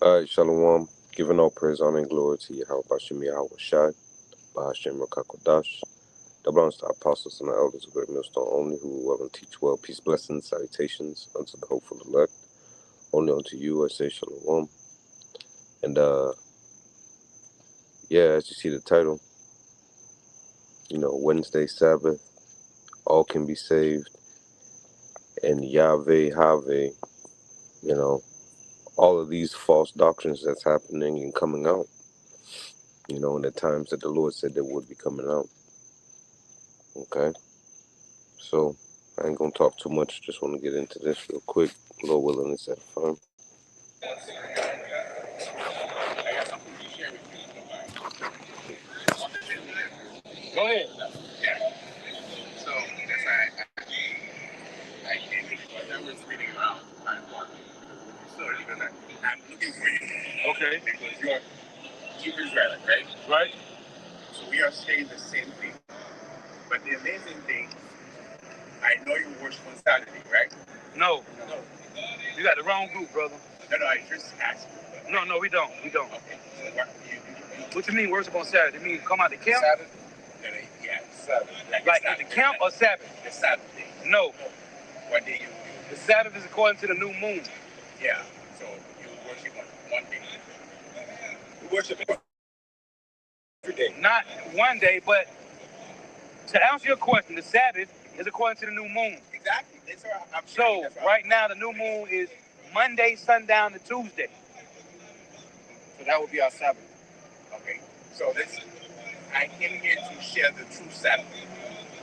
All right, Shalom. Giving all praise, honor, and glory to Yahweh Bashim Yahweh Shai, Bahashem Rakakwadash. That belongs to our apostles and the elders of Great Millstone only, who will well and teach well. Peace, blessings, salutations unto the hopeful elect. Only unto you I say Shalom. And, yeah, as you see the title, Wednesday, Sabbath, all can be saved. And Yahweh, Have, all of these false doctrines that's happening and coming out, in the times that the Lord said they would be coming out. Okay? So, I ain't gonna talk too much, just want to get into this real quick. Lord willing, it's at firm. Go ahead. Yeah. So that's why I came because I was reading around trying to walk story because I'm looking for you. Okay. Because you're Israelite, right? Right. So we are saying the same thing. But the amazing thing, I know you worship on Saturday, right? No. You got the wrong group, brother. No, I just asked you. No, we don't. Okay. So what you mean worship on Saturday? You mean come out the camp? Sabbath? Yeah, Sabbath. Like in the camp or Sabbath? The Sabbath day. No. What day you The Sabbath is according to the new moon. Yeah. So you worship on one day. You worship every day. Not one day, but to answer your question, the Sabbath is according to the new moon. Exactly. So right now the new moon is Monday sundown to Tuesday. So that would be our Sabbath. Okay. So I came here to share the true Sabbath.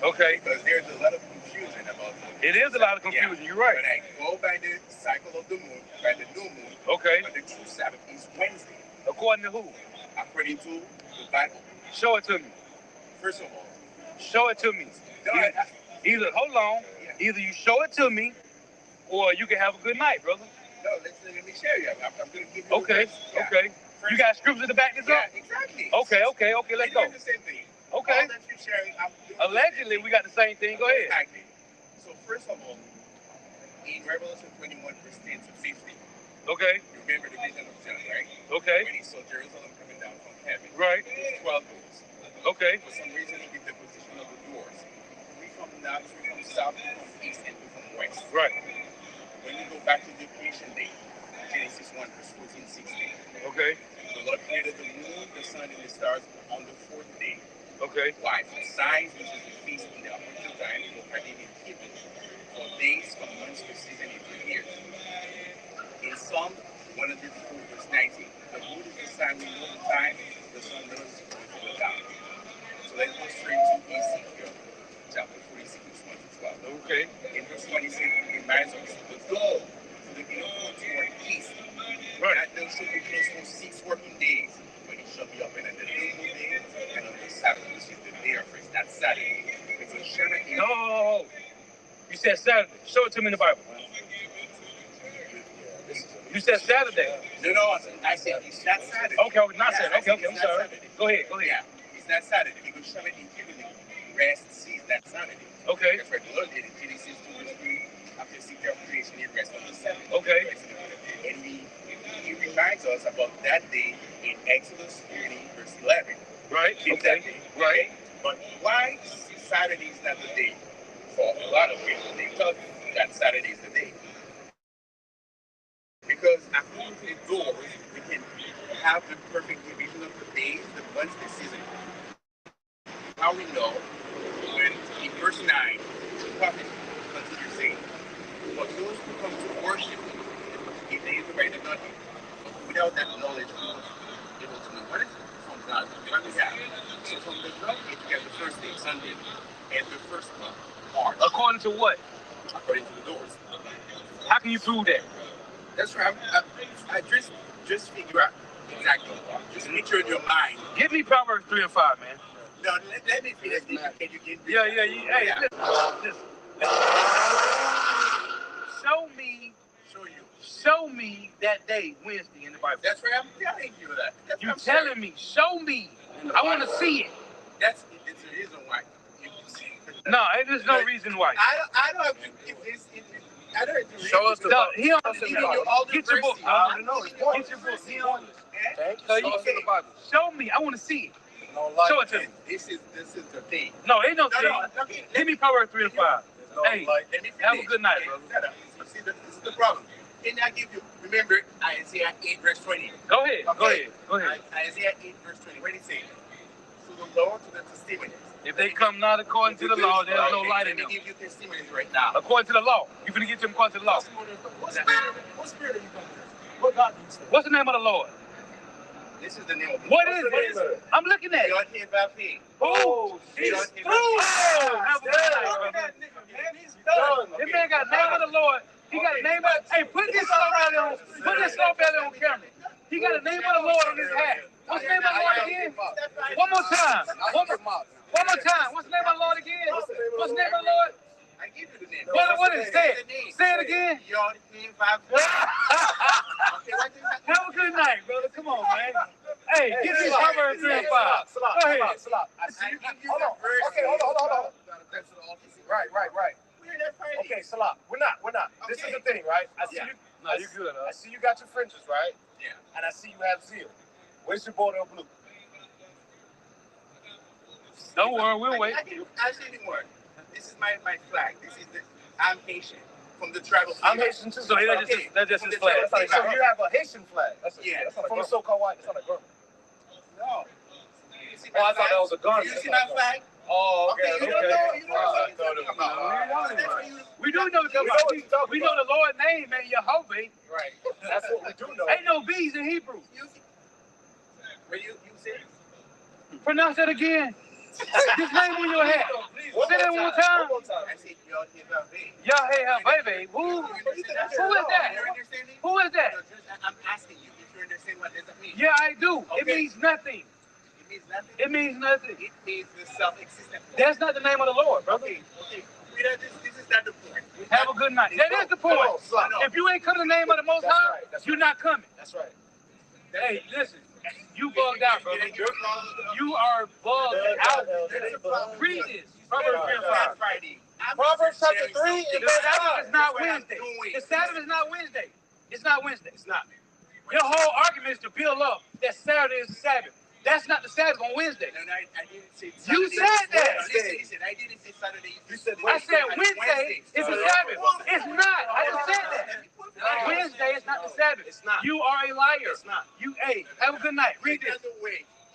Okay. Because there's a lot of confusion about it. It is a lot of confusion. Yeah. You're right. But I go by the cycle of the moon, by the new moon. Okay. But the true Sabbath is Wednesday. According to who? According to the Bible. Show it to me. First of all. Show it to me. No, hold on. Yeah. Either you show it to me, or you can have a good night, brother. No, let me share you. I'm going to give you Okay. Okay. First, you got scripture to back this up? Yeah, exactly. Okay. Let's go. The same thing. Okay. All that you're sharing, allegedly, we got the same thing. Go ahead. Exactly. So first of all, in Revelation 21, verse 10 to 15. Okay. You remember the vision of John, right? Okay. When he saw Jerusalem coming down from heaven. Right. 12 doors. Okay. For some reason, he gave the position of the doors. 3 from north, 3 from south, 3 from east, and 2 from west. Right. When you go back to the creation day, Genesis 1, verse 14, 16. Okay. The Lord created the moon, the sun, and the stars on the 4th day. Okay. Why? For signs, which is the feast in the appointed time, are even given for days, for months, for season, and for years. In Psalm 104, verse 19, the moon is the sign we know the time, the sun knows the time. So let's go straight to Ezekiel, chapter 46, verse 1 to 12. Okay. In verse 26, it reminds us the door to the inner court toward east. Right. That door should be closed for 6 working days, but it shall be open on the new moon day and on the Sabbath, which is the day of rest. That's Saturday. It's a Shabbat. No. You said Saturday. Show it to me in the Bible. You said Saturday. No, I said it's not Saturday. Okay, not Saturday. Okay, I'm sorry. Saturday. Go ahead. Yeah, it's not Saturday because Shabbat is given the rest sees that Saturday. Okay. That's what the Lord did in Genesis 2 verse 3. After 6 days of creation, he rested on the 7th. Okay. And he reminds us about that day in Exodus 30 verse 11. Right. Okay. Right. But why Saturday is not the day? For a lot of people, they tell you that Saturday is the day. Because according to the doors, we can have the perfect division of the days, the months, the season. How we know when in verse 9, the prophet continues saying, but those who come to worship, if they Israelite are not without that knowledge, able to know what is from God, what we have. So from the God, it got the first day, Sunday, and the first month, March. According to what? According to the doors. How can you prove that? That's right. I just figure out exactly. Just make sure in your mind. Give me Proverbs 3 and 5, man. No, let me finish. Can you get Yeah. Hey, listen. Show me that day, Wednesday, in the Bible. That's right. I'm telling you that. That's you telling me. Show me. I want to see it. It's the reason why. No, there's no reason why. I don't have to give this. I don't agree. Show us the book. He don't Get your book. Get your book. He on it. Show me. I want to see it. Show it to me. This is the thing. No, ain't no thing. Okay, Give me Proverbs 3 and 5. Hey, let me finish. have a good night, brother. See, this is the problem. Can I give you? Remember Isaiah 8 verse 20. Go ahead. Okay. Go ahead. Isaiah 8 verse 20. What did it say? To the law, to the testimonies. If they come not according to the law, there's no light in them. Let me give you testimonies right now. According to the law. You finna get them according to the law. What spirit are you going to? What God do you say? What's the name of the Lord? This is the name of the What is it? I'm looking at it. Oh, Jesus. Have a good night, brother. This man got the name of the Lord. He got the name of. Hey, put this snow belly on. Put this snow belly on camera. He got the name of the Lord on his hat. What's the name of the Lord again? One more time. One more time. What's the name of the Lord again? What's the name of the Lord? I give you the name. What is it? Say it again. Have a good night, brother. Come on, man. Hey, give me Proverbs 3 and 5. Go ahead. Hold on. Okay, hold on. Right. Okay, Salah. We're not. This is the thing, right? I see you. No, you're good, huh? I see you got your fringes, right? Yeah. And I see you have zeal. Where's your border blue? Don't worry, we'll wait. I see anymore. This is my flag. I'm Haitian. From the tribal flag. I'm Haitian too. So that's just his flag. So you have a Haitian flag. That's from the so-called white. That's not a garment. No. I thought that was a garment. You see my flag? Oh, okay. You don't know what you're talking about. We do know what you're talking about. We know the Lord's name, man, Yehovah. Right. That's what we do know. Ain't no B's in Hebrew. Were you serious? Pronounce that again. This name on your hat. Say that one more time. I said Yehovah. Who is that? Who is that? I'm asking you if you understand what does that mean. Yeah, I do. It means nothing. It means nothing. It means the self-existent. That's not the name of the Lord, brother. Okay. This is not the point. Have a good night. That is the point. If you ain't come in the name of the Most High, you're not coming. That's right. Hey, listen. You bugged out, brother. You are bugged out. Read this. Proverbs 3 and 5. Proverbs chapter 3 and The Sabbath is not Wednesday. The Sabbath is not Wednesday. It's not Wednesday. It's not. Your whole argument is to build up that Saturday is the Sabbath. That's not the Sabbath on Wednesday. No, I didn't say Saturday. You said that. Listen, I didn't say Saturday. You said I said Wednesday is the Sabbath. It's not. I just said that. Wednesday is not the Sabbath. It's not. You are a liar. It's not. Hey, have a good night. Read this.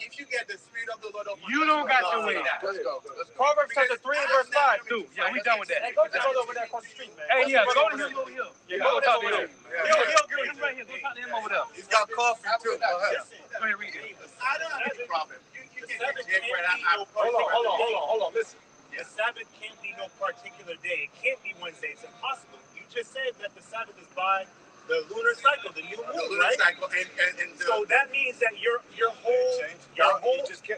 If you get the spirit of the Lord upon You don't got your way. Let's go. Proverbs chapter 3 and verse 5. Dude, yeah, we done with that. Hey, go over there across the street, man. Hey, yeah, go to him over here. Yeah, go talk to him. He'll Get him right here. Go talk to him over there. He's got coffee, too. Go Go ahead. ahead, read this. I don't have a problem. Hold on. Listen. The Sabbath can't be no particular day. It can't be Wednesday. It's impossible. You just said that the Sabbath is by the lunar cycle, the new moon, right? And so that means that your whole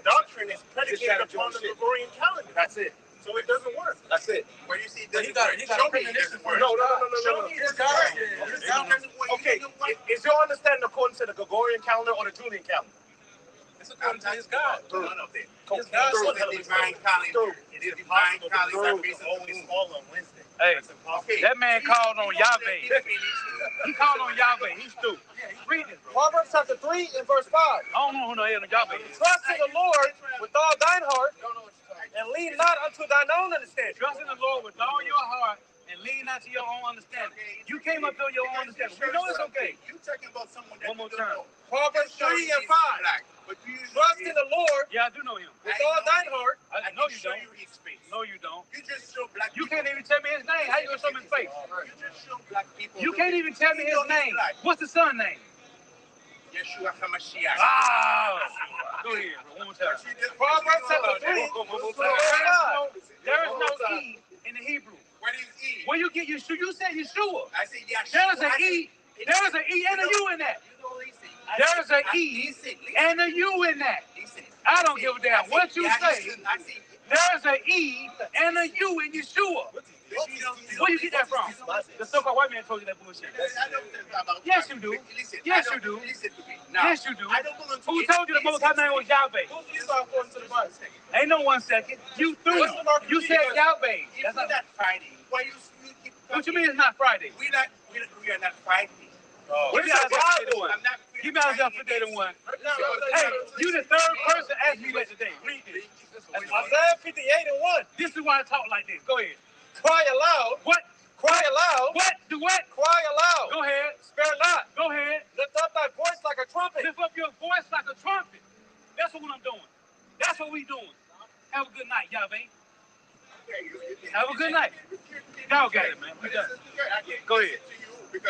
doctrine is predicated upon the Gregorian calendar. That's it. So it doesn't work. That's it. Well, you see, he got show me it doesn't work. No. Show me it doesn't work. Okay, is your understanding according to the Gregorian calendar or the Julian calendar? It's according to his God. None of it. His God Through the divine calendar. It is impossible to always fall on Wednesday. Hey, Okay. that man called on Yahweh. He called on Yahweh. He's stupid. Read this, bro. Proverbs chapter 3 and verse 5. I don't know who the hell Yahweh is. Trust in the Lord with all thine heart and lean not unto thine own understanding. Trust in the Lord with all your heart and lean not to your own understanding. You came up to your own understanding. We know it's okay. You talking about someone that One more time. Proverbs 3 and 5. Trust in the Lord Yeah, I do know him. with all thine heart. I know you don't. No, you don't. You just show black You people. can't even tell me his name. How you gonna show me his face? You just show black people. You can't even tell me his name. What's the son's name? Yeshua HaMashiach. Ah! Go ahead, bro. One more time. Proverbs chapter 3. There is no E in the Hebrew. What is E? Where you get Yeshua? You said Yeshua. I said Yeshua. There's an E. There's an E and a U in that. There's an E and a U in that. I don't give a damn what you say. There's an E and a U in Yeshua. Where you get that from? The so-called white man told you that bullshit. Yes, you do. Yes, you do. Yes, you do. Who told you the Most High name was Yahweh? Ain't no 1 second. You threw it. You said Yahweh. That's not that fighting. Why you keep who What you mean it's not Friday? We are not fighting. Give me Isaiah 51. Give me Isaiah 51. Hey, you the third person asked me that today. Read this. Isaiah 58:1. This is why I talk like this. Go ahead. Cry aloud. What? Cry aloud. What? Do what? Cry aloud. Go ahead. Spare not. Go ahead. Lift up thy voice like a trumpet. Lift up your voice like a trumpet. That's what I'm doing. That's what we doing. Have a good night, Yahweh. Have a good night. Y'all got it, man. We done. Go ahead.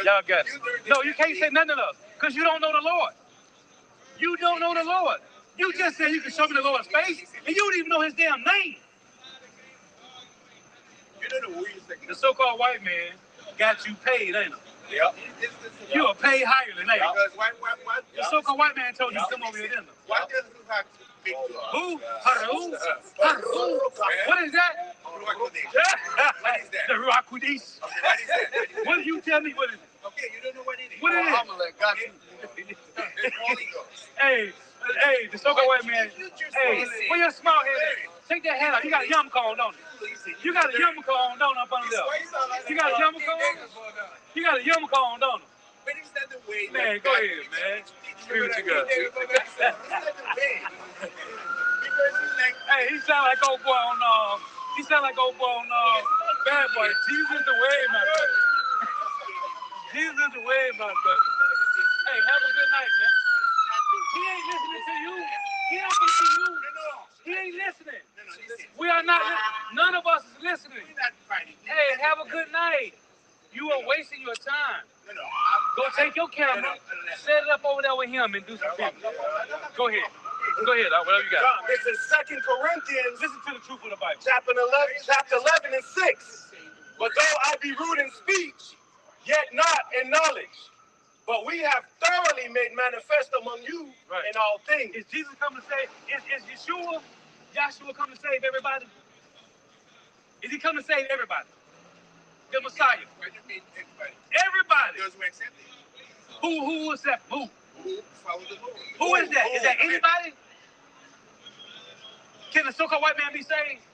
Y'all got it. No, you can't say nothing else because you don't know the Lord. You don't know the Lord. You just said you can show me the Lord's face, and you don't even know his damn name. The so-called white man got you paid, ain't he? Yep. You are paid higher than that. Because The so-called white man told you to come over here, didn't he? why does who have to make Who? Haru? Haru? What is that? What is that? The Ruach Kudis. Okay, what is that? What do you tell me? What is it? Okay, you don't know what it is. What is it? Amalek got you. It's Holy Ghost. Hey, the so-called white man. Hey, where your small head at? Take that hat off. You got a yarmulke on, don't you? You got a yarmulke on, don't you, up under there? You got a yarmulke on? You got a yarmulke on, don't you? But it's not the way. Man, go ahead, man. Screw what you got. It's not the way. Because it's like, Hey, he sound like old boy on Bad Boy. Jesus the way, my brother. Jesus the way, my brother. Hey, have a good night, man. He ain't listening to you. He ain't listening to you. He ain't listening. We are not. None of us is listening. we're not fighting. Hey, have a good night. You are wasting your time. Go take your camera, set it up over there with him, and do some video. Go ahead. Go ahead. Whatever you got. This is 2 Corinthians Listen to the truth of the Bible. chapter 11 and 6. But though I be rude in speech, yet not in knowledge. But we have thoroughly made manifest among you in all things. Is Jesus coming to save? Is Yahshua coming to save everybody? Is he coming to save everybody? The Messiah. What do you mean, everybody? Everybody. Those who accept it. Who accept? Who? Who follow the Lord. Who is that? Is that anybody? Can the so-called white man be saved?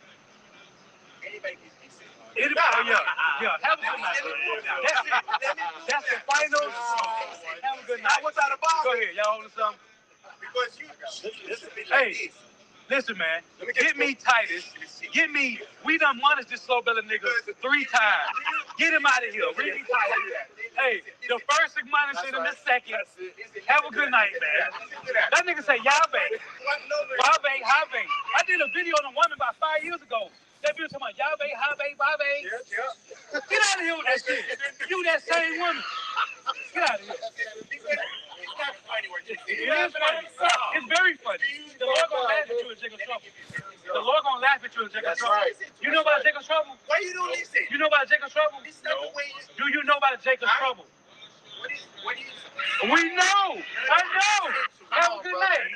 Anybody can be saved. Anybody? Oh, yeah. Have a good night. That's it. That's the final. Have a good night. What's out of box? Go ahead. Y'all holding something? Because you listen to me Hey. like this. Listen, man. Get me Titus. Get me. We done wanted this slow belly nigga 3 times. Get him out of here. Read me Titus. Hey, the first admonition and the second. Have a good night, man. That nigga say Yahweh. Yahweh, Yahweh. I did a video on a woman about 5 years ago. That video talking about Yahweh, Yahweh, Yahweh. Get out of here with that shit. You that same woman. Get out of here. It's not funny what you It is funny. It's very funny. The Lord gonna laugh at you in Jacob's trouble. The Lord gonna laugh at you in Jacob's trouble. You know about Jacob's trouble? Why you don't listen? You know about Jacob's trouble? It's not the way Do you know about Jacob's trouble? what do you We know. I know. Have a good night.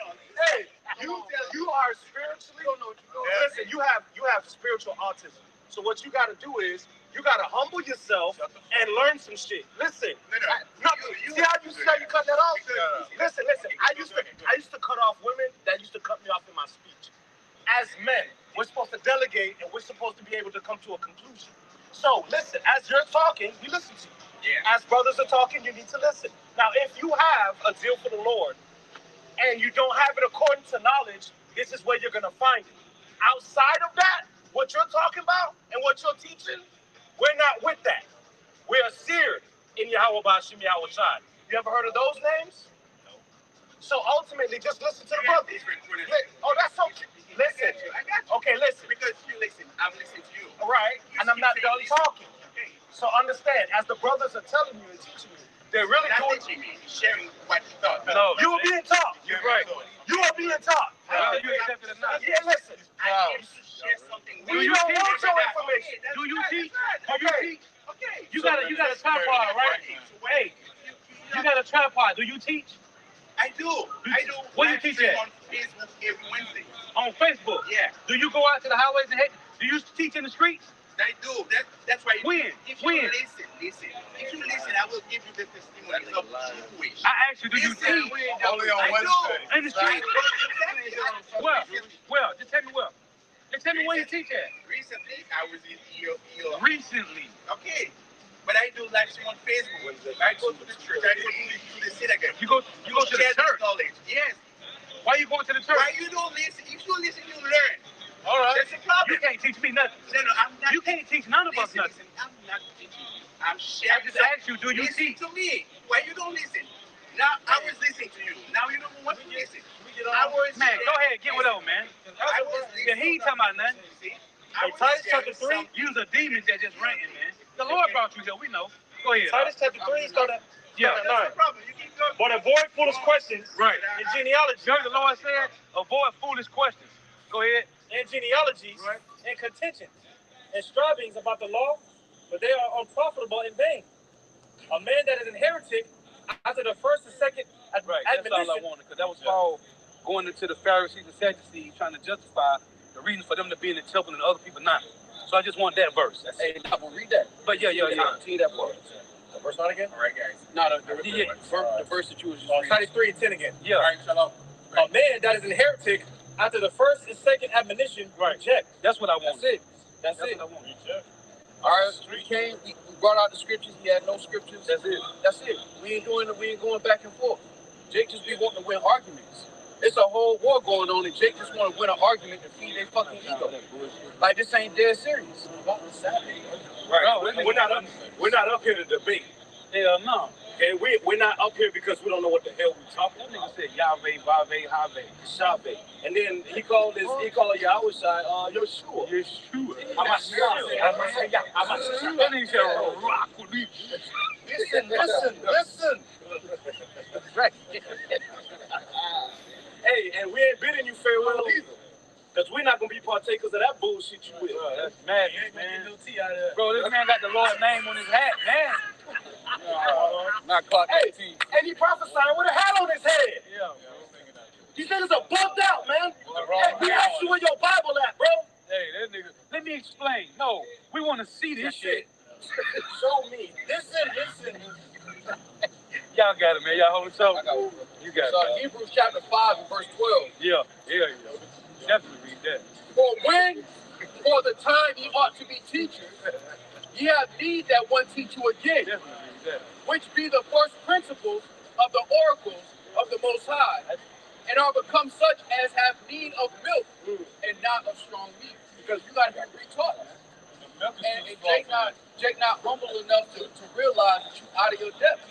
Hey, you are spiritually. Listen, you have spiritual autism. So what you got to do is you got to humble yourself and learn some shit. Listen, see how you cut that off? Listen. I used to cut off women that used to cut me off in my speech. As men, we're supposed to delegate and we're supposed to be able to come to a conclusion. So listen, as you're talking, we listen to you. Yeah. As brothers are talking, you need to listen. Now, if you have a zeal for the Lord and you don't have it according to knowledge, this is where you're going to find it. Outside of that, what you're talking about and what you're teaching, we're not with that. We are seared in Yahweh Bashim Yahweh Shai. You ever heard of those names? No. So ultimately, just listen to the brothers. Oh, that's okay. Listen. Okay, listen. Because you listen, I'm listening to you. All right, and I'm not done talking. Okay. So understand, as the brothers are telling you and teaching you, they're really Not doing. teaching me, sharing what you thought. No. You are being taught. You're right. You are being taught. Whether you accept it or not. Yeah, listen. I came to share something with We you don't teach? want your information. Do you teach? Do you Okay. teach? Okay. You got a tripod, right? Hey, you got a tripod. Do you teach? I do. Where you teach at? On Facebook every Wednesday. On Facebook? Yeah. Do you go out to the highways and do you teach in the streets? I do. That's why. When? If you When? listen. If you listen, I will give you the testimony of you wish. I asked you, do you Listen, teach? Only on Wednesday. In the streets? Well, just tell me well. Just tell me where you teach at. Recently, I was in your. Recently. Okay. But I do live stream on Facebook. I go to the church. I go to the synagogue. You go to the church. Knowledge. Yes. Why you going to the church? Why you don't listen? If you listen, you learn. All right. That's the problem. You can't teach me nothing. No, I'm not. You can't teach none of us nothing. Listen, I'm not teaching you. I'm sharing. I just asked you, do you listen teach? to me? Why you don't listen? Now I was listening to you. Now you don't want to listen. I was Man, go ahead, get whatever, man. I was Yeah, he ain't talking about nothing. Titus chapter 3. You was a demon that just ranting, man. The Lord brought you here, we know. Go ahead. Titus chapter 3 started. Yeah. That's no problem. You keep going. But avoid foolish questions. Right. And genealogy. You heard the Lord said, avoid foolish questions. Go ahead. And genealogies. Right. And contentions. And strivings about the law. But they are unprofitable in vain. A man that is an heretic after the first and second Right. That's all I wanted, because that was Paul going into the Pharisees and Sadducees trying to justify the reason for them to be in the temple and the other people not. So I just want that verse. Hey, I'm gonna read that. But yeah. See that part. The verse not again? All right, guys. No, the verse that you was just reading. Titus 3 and 10 again. Yeah. All right, shalom. A man that is an heretic after the first and second admonition, reject. That's what I want. That's it. What I want. All right, we brought out the scriptures. He had no scriptures. That's it. That's it. We ain't going back and forth. Jake just be wanting to win arguments. It's a whole war going on, and Jake just want to win an argument to feed their fucking ego. Like, this ain't dead serious. Right. No, we're not up here to debate. Hell no. And we're not up here because we don't know what the hell we're talking That about. nigga said Yahweh, Vave, Have. Shabe. And then he called Yahweh Shai, Yeshua. Yeshua. That nigga said rock with me. Listen. Right. Hey, and we ain't bidding you farewell either. Because we're not going to be partakers of that bullshit you with. Bro, that's madness, man. Bro, this man got the Lord's name on his hat, man. Not clock Hey, 18. and he prophesying with a hat on his head. Yeah. He said it's a bugged out, man. Hey, we asked you where your Bible at, bro. Hey, that nigga. Let me explain. No, we want to see this shit. Show me. Listen. Y'all got it, man. Y'all hold it up. I got it. You got So it. Hebrews chapter 5 and verse 12. Yeah. Definitely read that. For the time ye ought to be teachers, ye have need that one teach you again, Definitely read that. which be the first principles of the oracles of the Most High, and are become such as have need of milk and not of strong meat. Because you got to be retaught. And Jake not humble enough to realize that you out of your depth.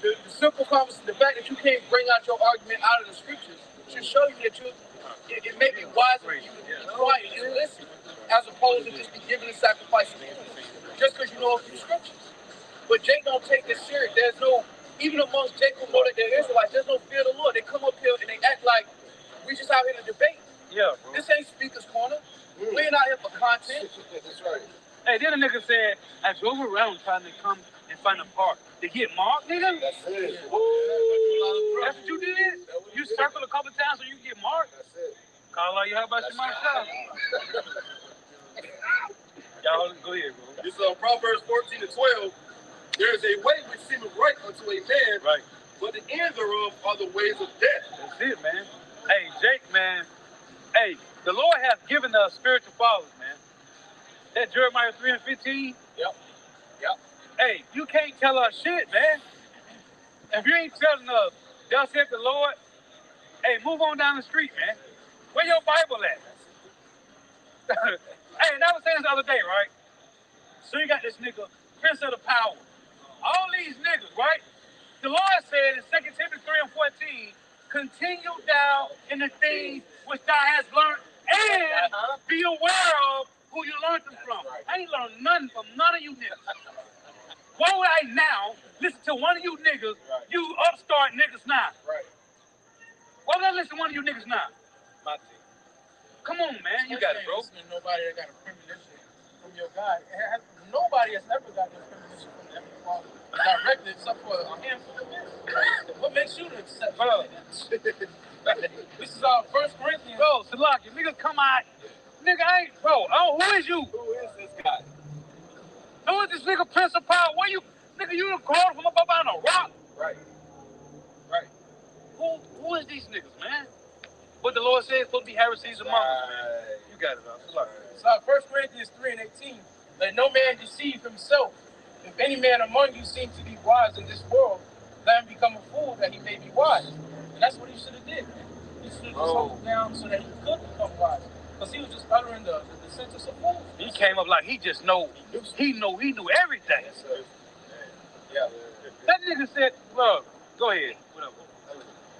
The simple conversation, the fact that you can't bring out your argument out of the scriptures should show you that it may be wiser for you to be quiet and listen, as opposed to just be giving a sacrifice just because you know a few scriptures. But Jake don't take this serious. There's no, even amongst Jake who know that they're Israelites, there's no fear of the Lord. They come up here and they act like we just out here to debate. Yeah, bro. This ain't Speaker's Corner. We ain't out here for content. That's right. Hey, then a nigga said, I drove around trying to come and find a park. To get marked, nigga? That's it. Ooh, that's what you did? You circled a couple times so you can get marked? That's it. Call out your how about your myself? Y'all go ahead, bro. This is Proverbs 14 and 12. There is a way which seemeth right unto a man, Right. but the end thereof are the ways of death. That's it, man. Hey, Jake, man. Hey, the Lord has given us spiritual fathers, man. That Jeremiah 3 and 15. Yep. Hey, you can't tell us shit, man. If you ain't telling us, thus saith the Lord, hey, move on down the street, man. Where your Bible at? Hey, and I was saying this the other day, right? So you got this nigga, Prince of the Power. All these niggas, right? The Lord said in 2 Timothy 3 and 14, continue thou in the things which thou hast learned, and be aware of who you learned them from. I ain't learned nothing from none of you niggas. Why would I now listen to one of you niggas, you upstart niggas now? Right. Why would I listen to one of you niggas now? My thing. Come on, man. You got it, bro. Listen to nobody that got a premonition from your God. Nobody has ever gotten a premonition from the Heavenly Father directly, except for a handful of men. What makes you the exception? Bro. This is our 1 Corinthians. Bro, Salaki, niggas come out. Nigga, I ain't, bro. Oh, who is you? Who is this guy? Who is this nigga Prince of Power? Where you, nigga, you done called from up on a rock? Right. Who is these niggas, man? What the Lord says, supposed to be heresies among us, man. You got it, bro. Salaki. So 1 Corinthians 3 and 18. Let no man deceive himself. If any man among you seems to be wise in this world, let him become a fool that he may be wise. And that's what he should have did, man. He should have just humbled down so that he could become wise. Because he was just uttering the sentence of fools. He came up like he just know. He knew everything. Yes, sir. Yeah. That nigga said, "Look, go ahead."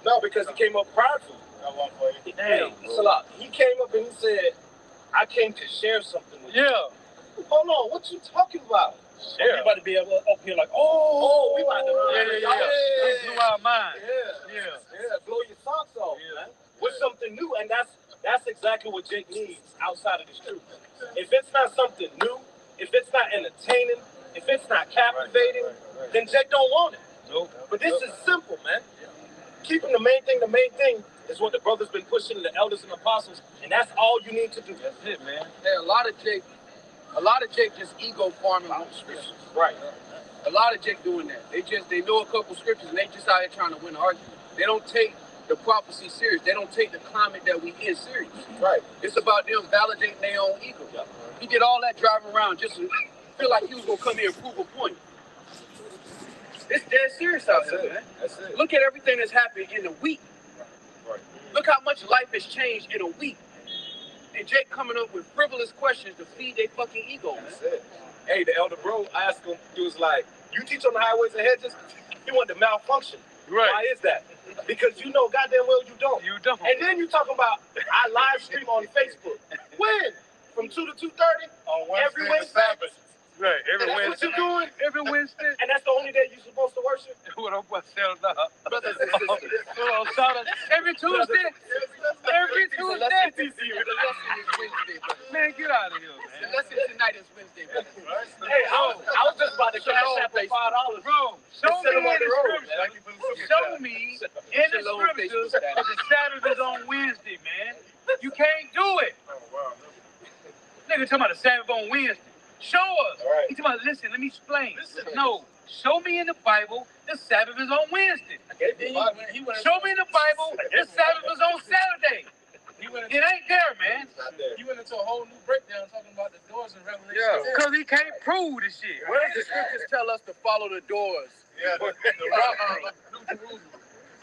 No, because he came up prideful. Damn. It's a lot. He came up and he said, "I came to share something with you." Yeah. Hold on, what you talking about? Yeah. You about to be able up here like, we about to He blew our mind. Yeah, blow your socks off, man. With something new, and that's exactly what Jake needs outside of this truth. If it's not something new, if it's not entertaining, if it's not captivating, then Jake don't want it. Nope. But this is simple, man. Keeping the main thing is what the brothers been pushing, the elders and apostles, and that's all you need to do. That's it, man. Hey, a lot of Jake just ego farming with scriptures. Right. A lot of Jake doing that. They know a couple scriptures and they just out here trying to win an argument. They don't take the prophecy serious. They don't take the climate that we in serious. Right. It's about them validating their own ego. Yep. He did all that driving around just to feel like he was gonna come here and prove a point. It's dead serious out here, man. That's it. Look at everything that's happened in a week. Right. Look how much life has changed in a week. And Jake coming up with frivolous questions to feed their fucking ego, man. That's it. Hey, the elder bro asked him, he was like, "You teach on the highways and hedges?" He wanted to malfunction. Right. Why is that? Because you know goddamn well you don't. You don't. And then you talking about, I live stream on Facebook. When? From 2 to 2:30? On Wednesday Every and Wednesday? Sabbath. Right. Every And that's Wednesday. what you doing? Every Wednesday. And that's the only day you're supposed to worship? What I'm about to settle down. Brothers and sisters. Every Tuesday. Every The Tuesday. lesson is Wednesday, brother. Man, get out of here, The man. lesson tonight is Wednesday, brother. Hey, I was just about to cash out for $5. Bro, show Send me them on in the the road, scripture. man. Show me in the scriptures that the Sabbath is on Wednesday, man. You can't do it. Oh, wow. Nigga talking about the Sabbath on Wednesday. Show us. All right. He talking about, listen, let me explain. No, show me in the Bible the Sabbath is on Wednesday. Show me in the Bible the Sabbath is on Saturday. It ain't there, man. Not there. He went into a whole new breakdown talking about the doors in Revelation. Because he can't prove this shit. Where does the scriptures tell us to follow the doors? Yeah, the rock. That's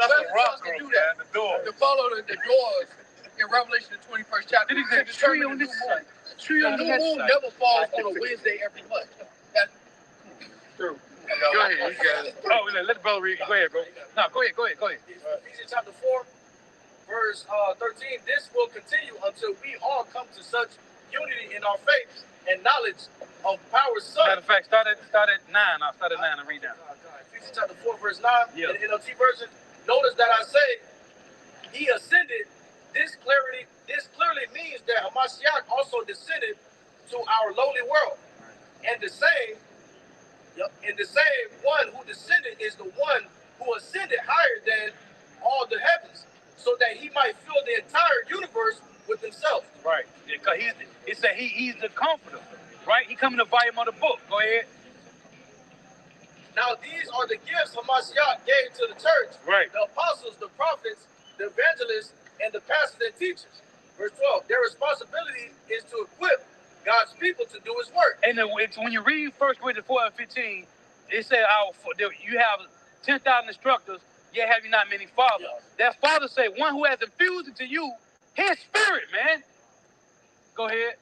the rock, to do man, that. the door. To follow the doors in Revelation, the 21st chapter. Did he say the tree on this side? Tree The on new that moon side. never falls on a Wednesday every month. That's true. Go ahead, you got it. Oh, let the brother read. Go ahead, bro. No, go ahead. Ephesians chapter 4, verse 13. This will continue until we all come to such unity in our faith and knowledge of power's Son. Matter of fact, start at 9. I'll start at 9 and read down. Ephesians chapter 4, verse 9. Yeah. In the NLT version, notice that I say, he ascended. This clearly means that Hamashiach also descended to our lowly world. And the same one who descended is the one who ascended higher than all the heavens, so that he might fill the entire universe with himself. Right. Because he's the comforter. Right? He come in the volume of the book. Go ahead. Now these are the gifts Hamashiach gave to the church. Right. The apostles, the prophets, the evangelists, and the pastors and teachers. Verse 12, their responsibility is to equip God's people to do his work. And when you read 1 Corinthians 4 and 15, it said, you have 10,000 instructors, yet have you not many fathers. Yeah. That father say, one who has infused into you his spirit, man. Go ahead.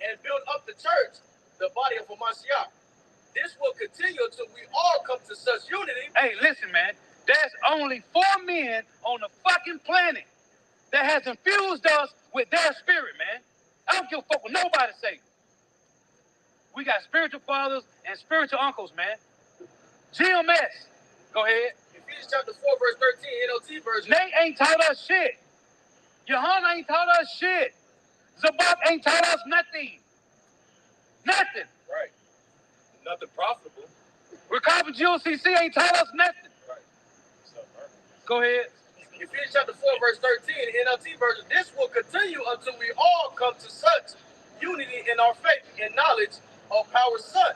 And build up the church, the body of Hamashiach. This will continue until we all come to such unity. Hey, listen, man. There's only 4 men on the fucking planet that has infused us with their spirit, man. I don't give a fuck what nobody say. We got spiritual fathers and spiritual uncles, man. GMS. Go ahead. Ephesians chapter 4, verse 13, NLT version. Nate ain't taught us shit. Johanna ain't taught us shit. Zabak ain't taught us nothing. Nothing. Right. Nothing profitable. Recovered GOCC ain't taught us nothing. Right. Go ahead. Ephesians chapter 4, verse 13, NLT version. This will continue until we all come to such unity in our faith and knowledge of power's Son,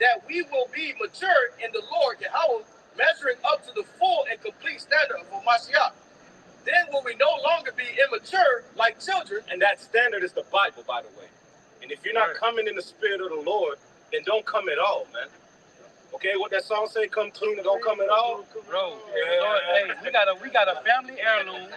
that we will be mature in the Lord Yahweh, measuring up to the full and complete standard of Mashiach. Then will we no longer be immature like children. And that standard is the Bible, by the way. And if you're not coming in the spirit of the Lord, then don't come at all, man. Okay, what that song say? Come clean and don't come at all. Bro, Lord, hey, we got a family heirloom.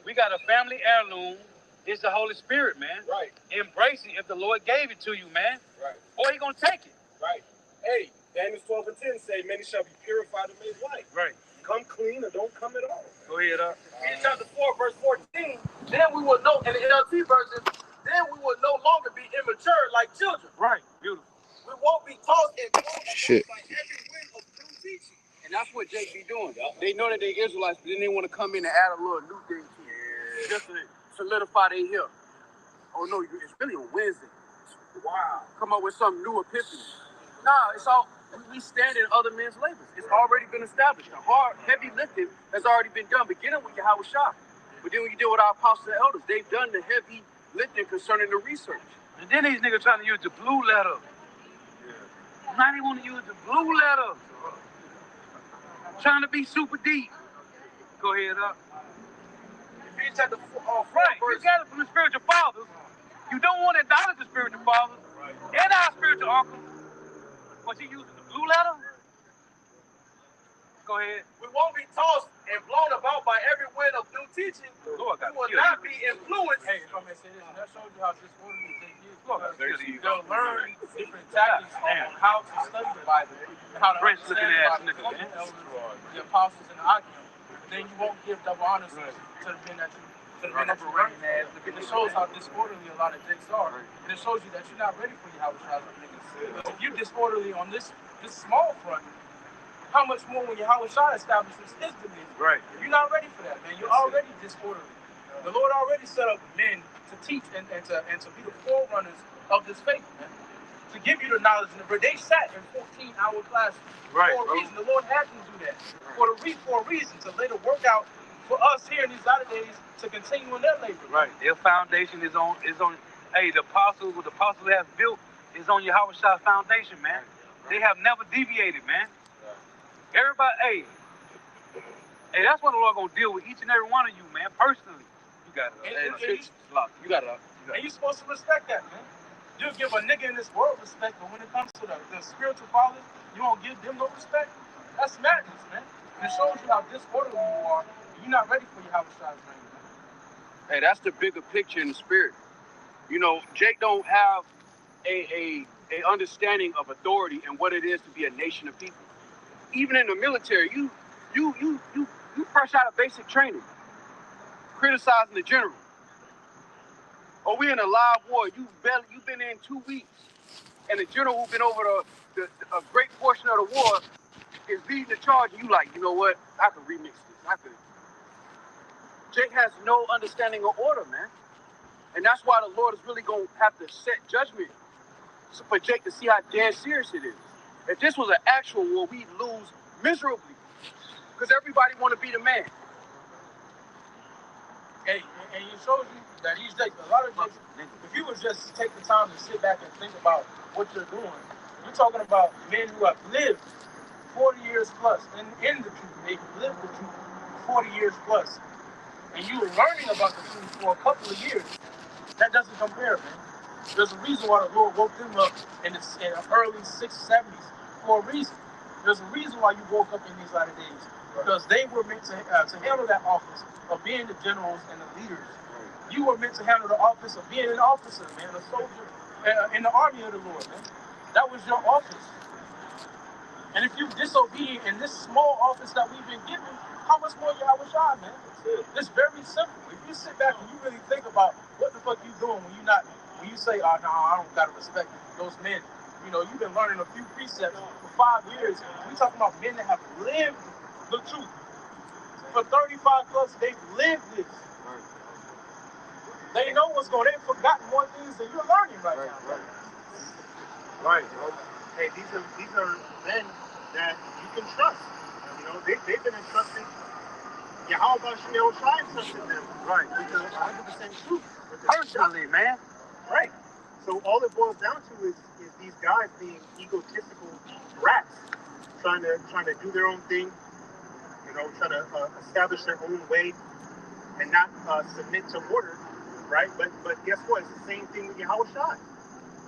We got a family heirloom. It's the Holy Spirit, man. Right. Embrace it if the Lord gave it to you, man. Right. Or he gonna take it. Right. Hey, Daniel 12:10 say, many shall be purified and made white. Right. Come clean or don't come at all. Go ahead, up. In chapter 4, verse 14, then we will know, in the NLT version, then we will no longer be immature like children. Right. Beautiful. We won't be tossed and blown Shit. by every wind of new teaching. And that's what Jake be doing. They know that they're Israelites, but then they want to come in and add a little new thing to it. Just to solidify they here. Oh no, it's really a Wednesday. Wow. Come up with some new epiphany. Nah, it's all, we stand in other men's labors. It's already been established. The hard, heavy lifting has already been done, beginning with Yahweh Shah. But then when you deal with our apostles and elders, they've done the heavy lifting concerning the research. And then these niggas trying to use the blue letter. Now they want to use the blue letter. Trying to be super deep. Go ahead, up. If you check the Right, you got it from the spiritual fathers. You don't want to acknowledge the spiritual fathers and our spiritual uncles. But you using the blue letter? Go ahead. we won't be tossed and blown about by every wind of new teaching. Lord, We will not be influenced. Hey, if I may say this, and that shows you how disorderly they is. Lord, They'll learn different tactics on how to study the Bible and how to French understand looking the ass Bible. nigga, man. The elders, the apostles, and the Akim. Then you won't give double honors to the men that you learn from. And it shows how disorderly a lot of jakes are. And it shows you that you're not ready for Yahweh Shah's niggas. If you're disorderly on this small front, how much more when Yahweh Shah establishes his dominion? Right. You're not ready for that, man. You're already disorderly. The Lord already set up men to teach and to be the forerunners of this faith, man. To give you the knowledge and the they sat in 14-hour classes for a reason. The Lord had them do that for a reason, to lay the work out for us here in these latter days to continue in their labor. Right. Their foundation is on. Hey, the apostles, what the apostles have built is on Yahweh Shah's foundation, man. They have never deviated, man. Everybody, hey, that's what the Lord gonna deal with each and every one of you, man, personally. You got it. You got it. And you're supposed to respect that, man. You'll give a nigga in this world respect, but when it comes to the spiritual fathers, you won't give them no respect. That's madness, man. And it shows you how disorderly you are. You're not ready for Yahweh Shah's reign, man. Hey, that's the bigger picture in the spirit. You know, Jake don't have a understanding of authority and what it is to be a nation of people. Even in the military, you fresh out of basic training, criticizing the general. Or we in a live war. You've been in 2 weeks, and the general who's been over a great portion of the war is leading the charge, and you like, you know what? I can remix this. Jake has no understanding of order, man. And that's why the Lord is really going to have to set judgment for Jake to see how dead serious it is. If this was an actual war, we'd lose miserably because everybody want to be the man. Hey, and it shows you that he's Jake. A lot of Jakes, if you would just take the time to sit back and think about what you're doing, you're talking about men who have lived 40 years plus in the truth. They've lived the truth 40 years plus. And you were learning about the truth for a couple of years. That doesn't compare, man. There's a reason why the Lord woke them up in the early 670s for a reason. There's a reason why you woke up in these latter days. Because they were meant to handle that office of being the generals and the leaders. You were meant to handle the office of being an officer, man, a soldier in the army of the Lord, man. That was your office. And if you're disobedient in this small office that we've been given, how much more Yahweh Shah, man? It's very simple. If you sit back and you really think about what the fuck you doing when you say, oh, no, I don't gotta respect those men. You know, you've been learning a few precepts for 5 years. We talking about men that have lived the truth. For 35 plus, they've lived this. They know what's going on. They've forgotten more things than you're learning right now. Right. Hey, these are men that you can trust. You know, they've been entrusted. Yeah, how about Shmuel Shai entrusted them? Right. With the 100% truth. Personally, man. Right. So all it boils down to is these guys being egotistical rats, trying to do their own thing, you know, trying to establish their own way and not submit to order, right? But guess what? It's the same thing with Yahweh Shai.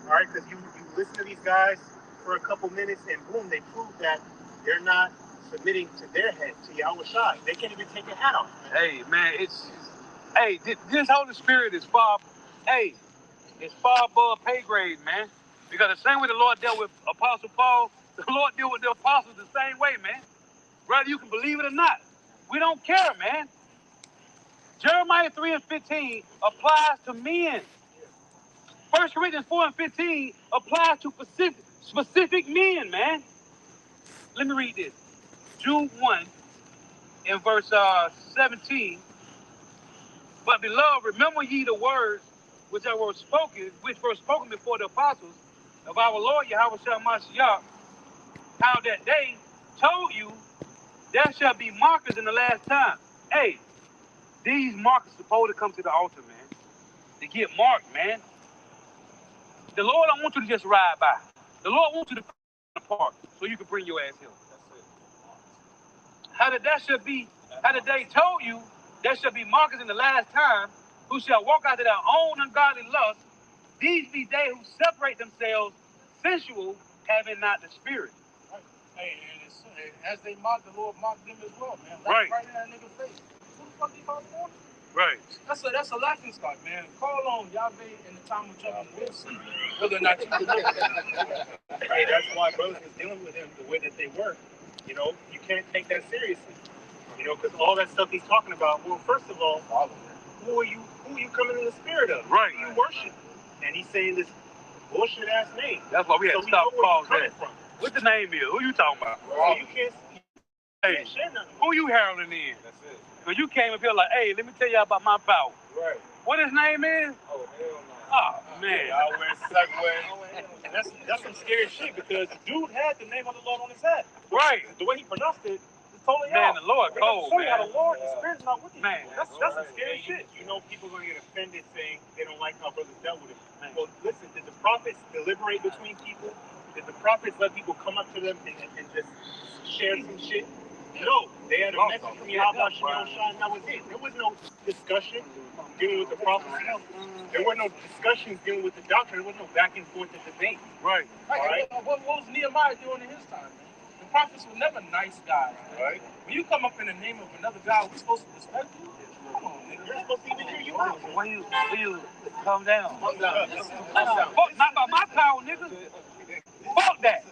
All right, because you listen to these guys for a couple minutes, and boom, they prove that they're not submitting to their head, to Yahweh Shai. They can't even take a hat off. Hey, man, this Holy Spirit is far above pay grade, man. Because the same way the Lord dealt with Apostle Paul, the Lord dealt with the apostles the same way, man. Whether you can believe it or not. We don't care, man. Jeremiah 3:15 applies to men. 1 Corinthians 4:15 applies to specific men, man. Let me read this. Jude 1 in verse 17. But beloved, remember ye the words which were first spoken before the apostles of our Lord Yahweh Shah Mashiach, how that they told you there shall be markers in the last time. Hey, these markers supposed to come to the altar, man. To get marked, man. The Lord don't want you to just ride by. The Lord wants you to park so you can bring your ass here. That's it. How did they told you there shall be markers in the last time who shall walk after their own ungodly lust. These be they who separate themselves sensual, having not the spirit. Right. Hey, and as they mock, the Lord mocked them as well, man. Right. Right in that nigga's face. Who the fuck you calling for? Right. That's a laughing stock, man. Call on Yahweh in the time of trouble. We'll see whether or not you can live. Hey, that's why brothers was dealing with him the way that they were. You know, you can't take that seriously. You know, because all that stuff he's talking about. Well, first of all, who are you coming in the spirit of? Right. Who you worship? And he's saying this bullshit ass name. That's why we had to stop Paul there. What the name is? Who you talking about? So you can't share nothing. Who you heralding in? That's it. Because you came up here like, hey, let me tell y'all about my power. Right. What his name is? Oh, hell no. Oh, man. I wear Segway. And that's some scary shit because the dude had the name of the Lord on his head. Right. The way he pronounced it is totally man, off. the Lord cold, man. How the Lord, the Spirit's not with you. Man, that's some scary shit. You know people are going to get offended saying they don't like how brothers dealt with it. Man. Well, listen, did the prophets deliberate between people? Did the prophets let people come up to them and just share some shit? No, they had a message from Yahweh Shai, and that was it. There was no discussion dealing with the prophecy. There were no discussions dealing with the doctrine. There was no back and forth and debate. Right. Right. What was Nehemiah doing in his time, man? The prophets were never nice guys. Right. When you come up in the name of another God, we're supposed to respect you. Come on, nigga. You're supposed to even hear you out. When you calm down. Calm down. Fuck, not by my power, nigga. Fuck that.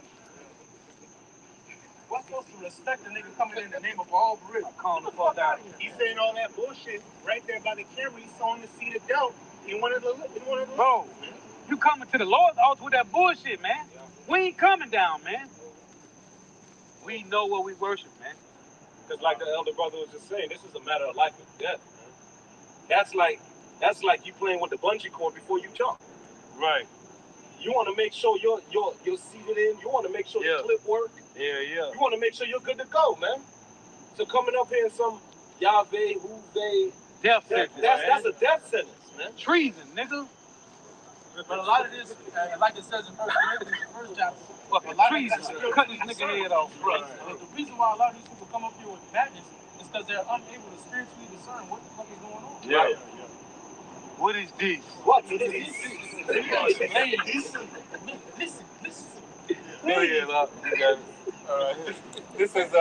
We're supposed to respect the nigga coming in the name of all rich. Calm the fuck down. He's saying all that bullshit right there by the camera. He's sowing the seed of doubt. He wanted to Bro, you coming to the Lord's altar with that bullshit, man. We ain't coming down, man. We know what we worship, man. Because like the elder brother was just saying, this is a matter of life and death, man. That's like you playing with the bungee cord before you jump. Right. You want to make sure you're seated in. You want to make sure the clip work. Yeah. You want to make sure you're good to go, man. So coming up here in some Yahweh, Huve, death sentence, that's a death sentence, man. Treason, nigga. But a lot of this, like it says in 1 Corinthians, the first chapter, fucking treason. Cut this nigga head off, bro. But the reason why a lot of these people come up here with madness is because they're unable to spiritually discern what the fuck is going on. Yeah. What is this? What is this? Listen. Go ahead, This is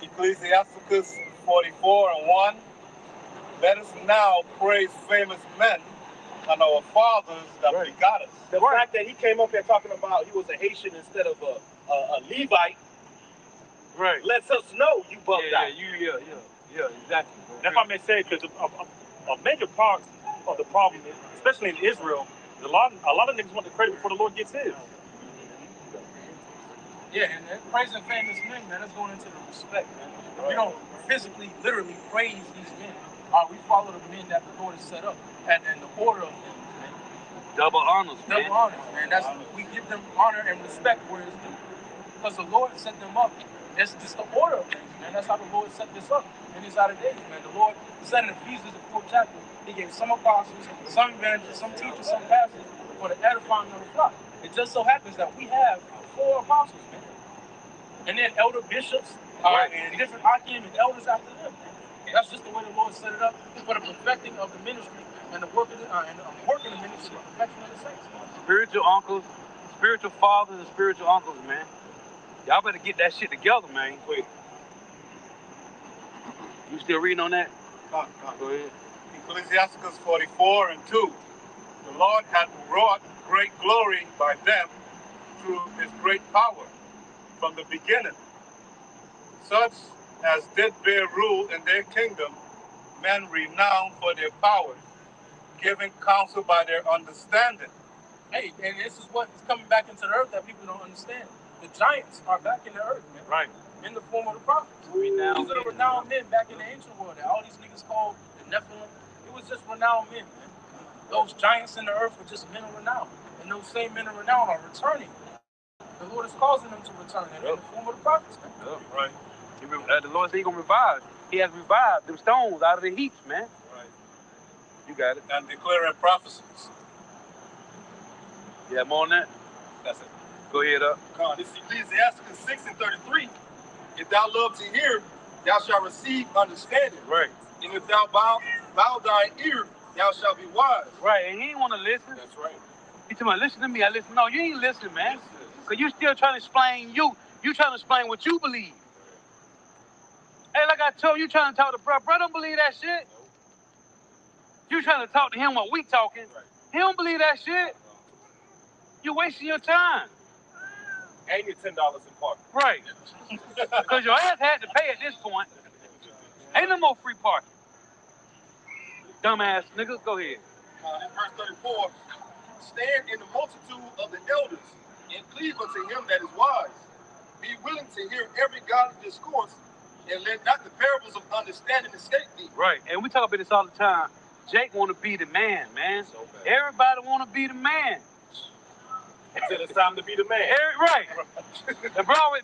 Ecclesiasticus 44:1. Let us now praise famous men and our fathers that begot us. The fact that he came up there talking about he was a Haitian instead of a Levite, lets us know you bugged out. Yeah, exactly. And if I may say, because a major part of the problem, especially in Israel, a lot of niggas want the credit before the Lord gets his. Yeah, and praising famous men, man, that's going into the respect, man. If you don't physically, literally praise these men, we follow the men that the Lord has set up and the order of them, man. Double honors, man. Double honors, man. We give them honor and respect where it's due. Because the Lord set them up. That's just the order of things, man. That's how the Lord set this up in these latter days, man. The Lord said in Ephesians, the 4th chapter, he gave some apostles, some evangelists, some teachers, some pastors for the edifying of the flock. It just so happens that we have 4 apostles, man. And then elder bishops and different archim and elders after them. That's just the way the Lord set it up for the perfecting of the ministry and the work of the ministry of perfection of the saints. Spiritual uncles, spiritual fathers, and spiritual uncles, man. Y'all better get that shit together, man. Wait. You still reading on that? No. Go ahead. Ecclesiasticus 44:2. The Lord hath wrought great glory by them through his great power from the beginning. Such as did bear rule in their kingdom, men renowned for their power, giving counsel by their understanding. Hey, and this is what is coming back into the earth that people don't understand. The giants are back in the earth, man. Right. In the form of the prophets. These are the renowned men back in the ancient world that all these niggas called the Nephilim. It was just renowned men, man. Those giants in the earth were just men of renown. And those same men of renown are returning. The Lord is causing them to return in the form of the prophets, man. Yep. Right. The Lord said he's going to revive. He has revived them stones out of the heaps, man. Right. You got it. And declaring prophecies. Yeah, more on that? That's it. Go ahead up. This is Ecclesiasticus 6:33. If thou love to hear, thou shalt receive understanding. Right. And if thou bow thine ear, thou shalt be wise. Right, and he ain't want to listen. That's right. He told me, listen to me. I listen. No, you ain't listening, man. Because you still trying to explain you. You trying to explain what you believe. Hey, like I told you, trying to talk to bro. Bro don't believe that shit. You trying to talk to him while we talking. He don't believe that shit. You're wasting your time. And your $10 in parking. Right. Because your ass had to pay at this point. Ain't no more free parking. Dumbass niggas, go ahead. Verse 34. Stand in the multitude of the elders, and cleave unto him that is wise. Be willing to hear every godly discourse, and let not the parables of understanding escape thee. Right, and we talk about this all the time. Jake want to be the man. So everybody want to be the man. Until it's time to be the man. Right. the bro always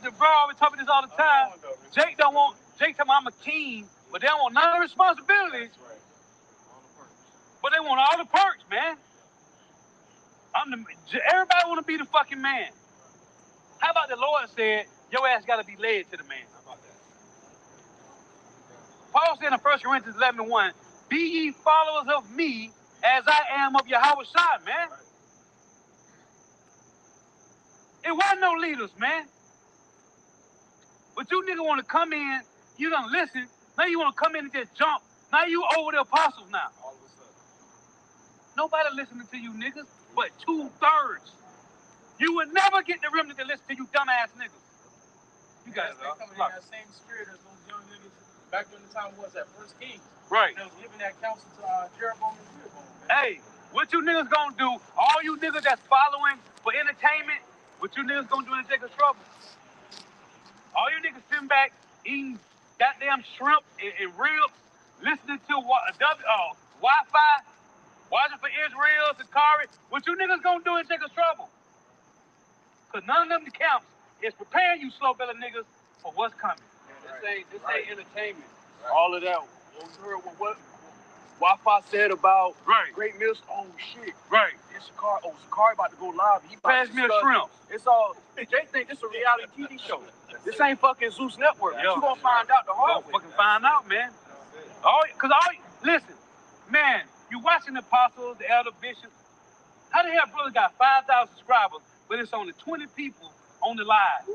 talk about this all the time. Jake tell me I'm a king, but they don't want none of the responsibilities. Right. But they want all the perks, man. Everybody want to be the fucking man. How about the Lord said, your ass got to be led to the man? How about that? Paul said in 1 Corinthians 11:1, be ye followers of me as I am of Yahweh Shai, man. Right. It wasn't no leaders, man. But you nigga want to come in, you don't listen. Now you want to come in and just jump. Now you over the apostles now. All of a sudden. Nobody listening to you niggas, but 2/3. You would never get the remnant to listen to you dumbass niggas. You got it, They coming in that same spirit as those young niggas back during the time was at First Kings. Right. They was giving that counsel to Jeroboam and Rehoboam. Hey, what you niggas gonna do? All you niggas that's following for entertainment, what you niggas gonna do in Jacob's trouble? All you niggas sitting back eating goddamn shrimp and ribs, listening to Wi-Fi, watching for Israel, Sakari. What you niggas gonna do in Jacob's trouble? Because none of them counts is preparing you slow-belly niggas for what's coming. This ain't entertainment. Right. All of that. You heard what Wi-Fi said about Great Mills? Oh, shit. Right. Sakari about to go live. He pass me a shrimp. It's all, Jay think this a reality TV show. This ain't fucking Zeus Network. Yo. You gonna find out the hard way. Fucking find out, man. Listen, man, you watching the apostles, the elder bishops. How the hell brother got 5,000 subscribers, but it's only 20 people on the live?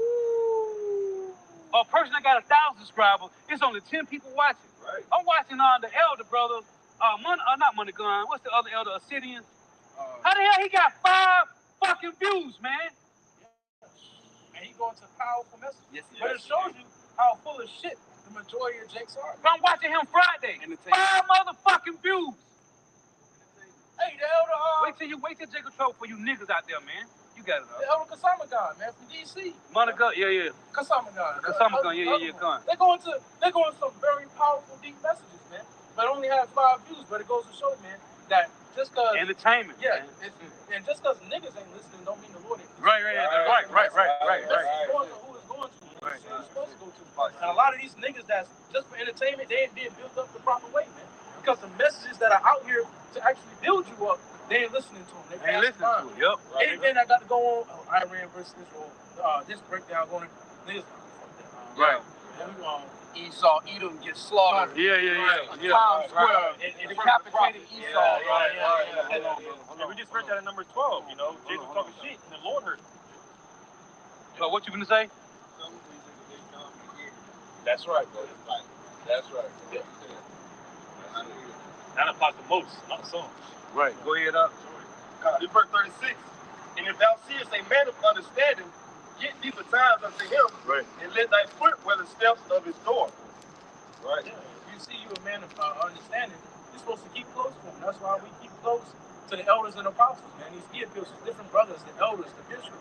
Or a person that got 1,000 subscribers, it's only 10 people watching. Right. I'm watching the elder brothers, not Money Gun, what's the other elder, Assyrian? How the hell he got 5 fucking views, man? And he going to powerful messages. Yes, but it shows you how full of shit the majority of Jake's are. I'm watching him Friday. 5 motherfucking views. Hey, the elder. Wait till Jacob Trouble for you niggas out there, man. You got it. The elder Kasama God, man, from DC. Money Gun, yeah. Kasama God. Gun. They're going some very powerful, deep messages, man. But only have 5 views. But it goes to show, man, that just because entertainment. Yeah, and just because niggas ain't listening, don't mean the Lord ain't listening. Right. Who is going to? Right. Who's supposed to go to? And a lot of these niggas that's just for entertainment, they ain't being built up the proper way, man. Because the messages that are out here to actually build you up, they ain't listening to them. They ain't listening to it. Yep. Anything that got to go on, Iran versus Israel, this breakdown going, niggas. Right. Esau, Edom gets slaughtered. Yeah. Times Square, decapitated Esau. And we just read that in Numbers 12, you know. Jacob talking shit and the Lord heard it. So what you gonna say? That's right, bro. That's right. Yeah. That applies to most, not some. Right. Go ahead up. This verse 36. And if thou seest a man of understanding, get thee betimes unto him, Right. and let thy foot wear the steps of his door. Right. You see, you a man of understanding. You're supposed to keep close to him. That's why we keep close to the elders and apostles, man. These epistles, different brothers, the elders, the bishops,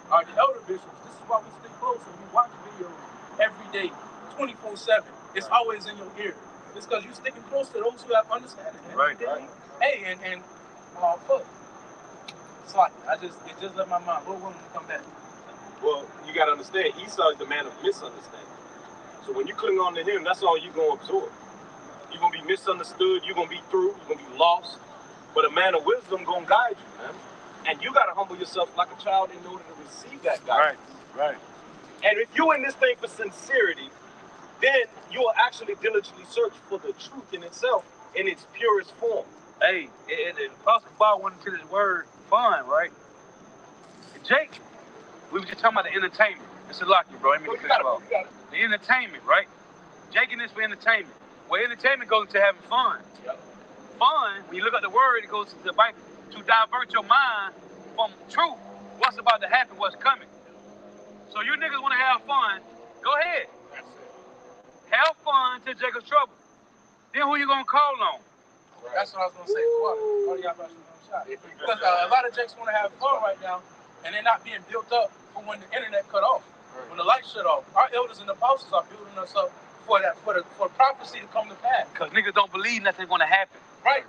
the elder bishops. This is why we stick close and we watch videos every day, 24/7. It's always in your ear. It's because you're sticking close to those who have understanding. Man. Right. Hey, and fuck. It's like it just left my mind. What woman to come back? Well, you got to understand, Esau is the man of misunderstanding. So when you cling on to him, that's all you're going to absorb. You're going to be misunderstood. You're going to be through. You're going to be lost. But a man of wisdom going to guide you, man. And you got to humble yourself like a child in order to receive that guidance. Right. And if you're in this thing for sincerity, then you will actually diligently search for the truth in itself in its purest form. Hey, and Apostle Paul went into this word fun, right? Jake, we were just talking about the entertainment. It's a lucky, bro. I mean, the entertainment, right? Jake in this for entertainment. Well, entertainment goes into having fun. Yep. Fun, when you look at the word, it goes to the Bible to divert your mind from truth. What's about to happen, what's coming. So you niggas want to have fun, go ahead. That's it. Have fun till Jacob's trouble. Then who you gonna call on? Right. That's what I was gonna say. Because a lot of jakes want to have fun right now, and they're not being built up for when the internet cut off, when the lights shut off. Our elders and the apostles are building us up for that, for prophecy to come to pass. Because niggas don't believe nothing's gonna happen. Right.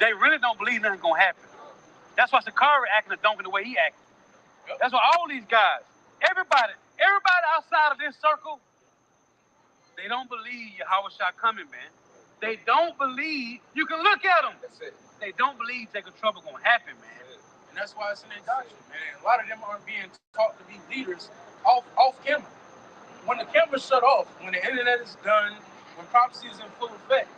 They really don't believe nothing's gonna happen. That's why Sakari acting a donkey the way he acting. Yep. That's why all these guys, everybody outside of this circle, they don't believe Yahweh Shah coming, man. They don't believe, you can look at them. That's it. They don't believe Jacob trouble gonna happen, man. And that's why it's in their doctrine, man. A lot of them aren't being taught to be leaders off camera. When the camera's shut off, when the internet is done, when prophecy is in full effect,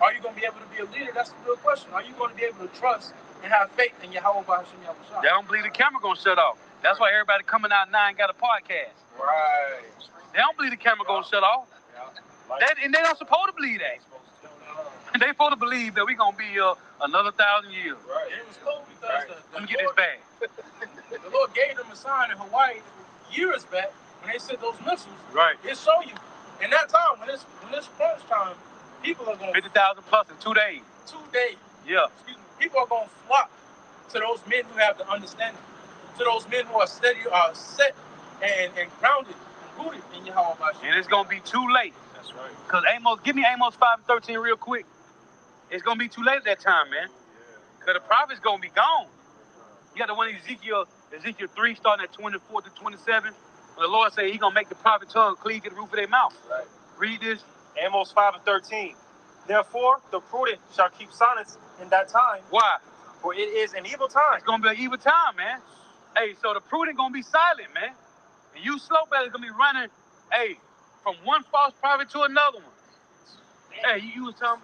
are you going to be able to be a leader? That's the real question. Are you going to be able to trust and have faith in Yahweh Bahashim Yahushua? They don't believe the camera gonna shut off. That's why everybody coming out now and got a podcast. Right. They don't believe the camera gonna shut off. And they don't supposed to believe that. They supposed to believe that we gonna be another 1,000 years. Right. And it was cool because Let me get this bag. The Lord gave them a sign in Hawaii years back when they sent those missiles. Right. It show you. In that time, when it's crunch time, people are going 50,000 plus in 2 days. 2 days. Yeah. People are going to flock to those men who have the understanding, to those men who are steady, set and grounded and rooted in Yahweh Bahashim. And it's gonna be too late. That's right. Cause give me Amos 5:13 real quick. It's gonna be too late at that time, man. Cause the prophet's gonna be gone. You got the one Ezekiel 3 starting at 24 to 27. When the Lord say He gonna make the prophet tongue cleave to the roof of their mouth. Right. Read this. Amos 5:13. Therefore, the prudent shall keep silence in that time, Why? for it is an evil time. It's gonna be an evil time, man. Hey, so the prudent gonna be silent, man. And you slow belly gonna be running, hey, from one false prophet to another one. Hey, you was talking,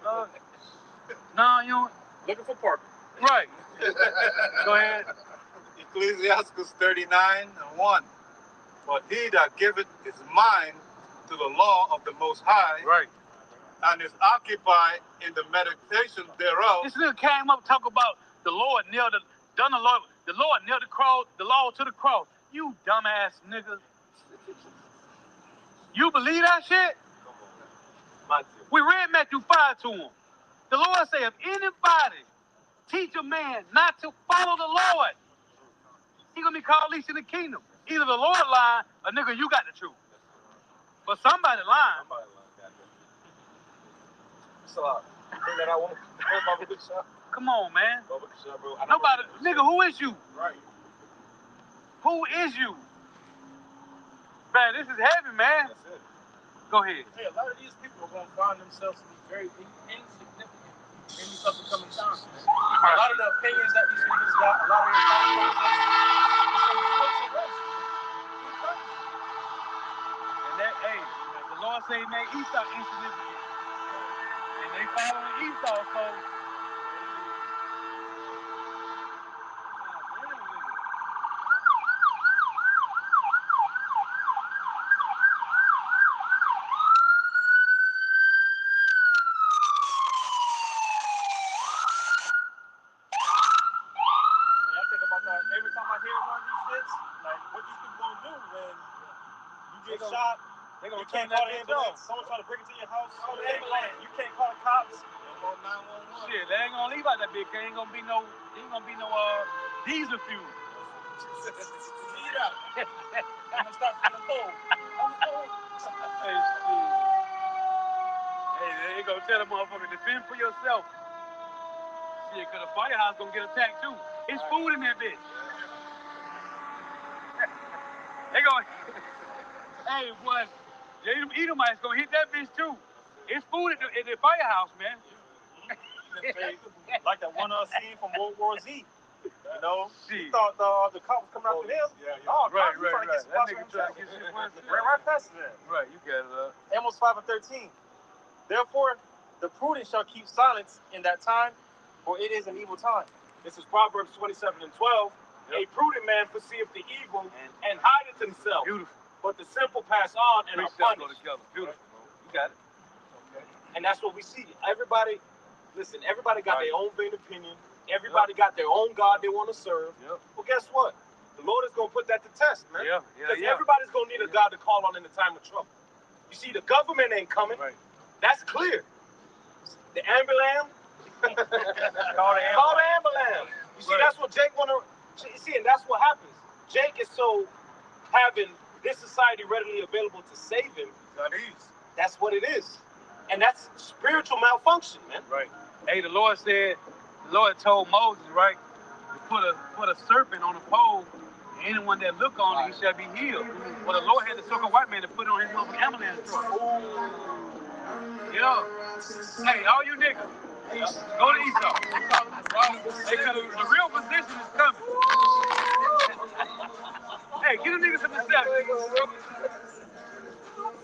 no, you don't. Looking for Parker. Right. Go ahead. Ecclesiastes 39:1. But he that giveth his mind to the law of the Most High, Right. and is occupied in the meditation thereof, This nigga came up and talk about the Lord nailed the Lord nailed the law to the cross. You dumbass nigga. You believe that shit? We read Matthew 5 to him. The Lord said, if anybody teach a man not to follow the Lord, he gonna be called least in the kingdom. Either the Lord lying or nigga, you got the truth. But somebody lying. So, thing that I want to Come on, man. bro. Nobody, nigga, who is you? Right. Who is you? Man, this is heavy, man. That's it. Go ahead. Hey, a lot of these people are going to find themselves to be very insignificant in these up and coming times. A lot of the opinions that these niggas got, a lot of their thought process, And that, hey, the Lord say he made Esau insignificant. And they following Esau, so. Every time I hear one of these shits, like, what these people gonna do when you get shot? You can't call the ambulance. Someone trying to break into your house. You can't call the cops. Shit, they ain't gonna leave out that bitch. There ain't gonna be no diesel fuel. Eat out. I'm gonna start from the pole. Hey, they ain't gonna tell the motherfucker, defend for yourself. Shit, cause the firehouse gonna get attacked too. It's food in that bitch. They gonna, hey boy, Edomites gonna hit that bitch too. It's food at the firehouse, man. Like that one scene from World War Z. You know, Shit. he thought the cop was coming after him. Oh, right. That nigga trying to get shit right past that. Right, you got it up. Amos 5:13. Therefore, the prudent shall keep silence in that time, for it is an evil time. This is Proverbs 27:12. Yep. A prudent man perceiveth the evil and hideth himself. Beautiful. But the simple pass on and are punished. Beautiful. You got it. Okay. And that's what we see. Everybody got their own vain opinion. Everybody got their own God they want to serve. Yep. Well, guess what? The Lord is going to put that to test, man. Because everybody's going to need a God to call on in the time of trouble. You see, the government ain't coming. Right. That's clear. The ambulance. Call the ambulance. You see, that's what Jake want to... See, and that's what happens. Jake is so having this society readily available to save him. That's what it is. And that's spiritual malfunction, man. Right. Hey, the Lord told Moses, right, to put a serpent on a pole, and anyone that look on it, he shall be healed. Well, the Lord had to took a white man to put it on his mother ambulance truck. Yeah. Hey, all you niggas, go to Esau. Hey, cause the real position is coming. Hey, get a nigga some deception.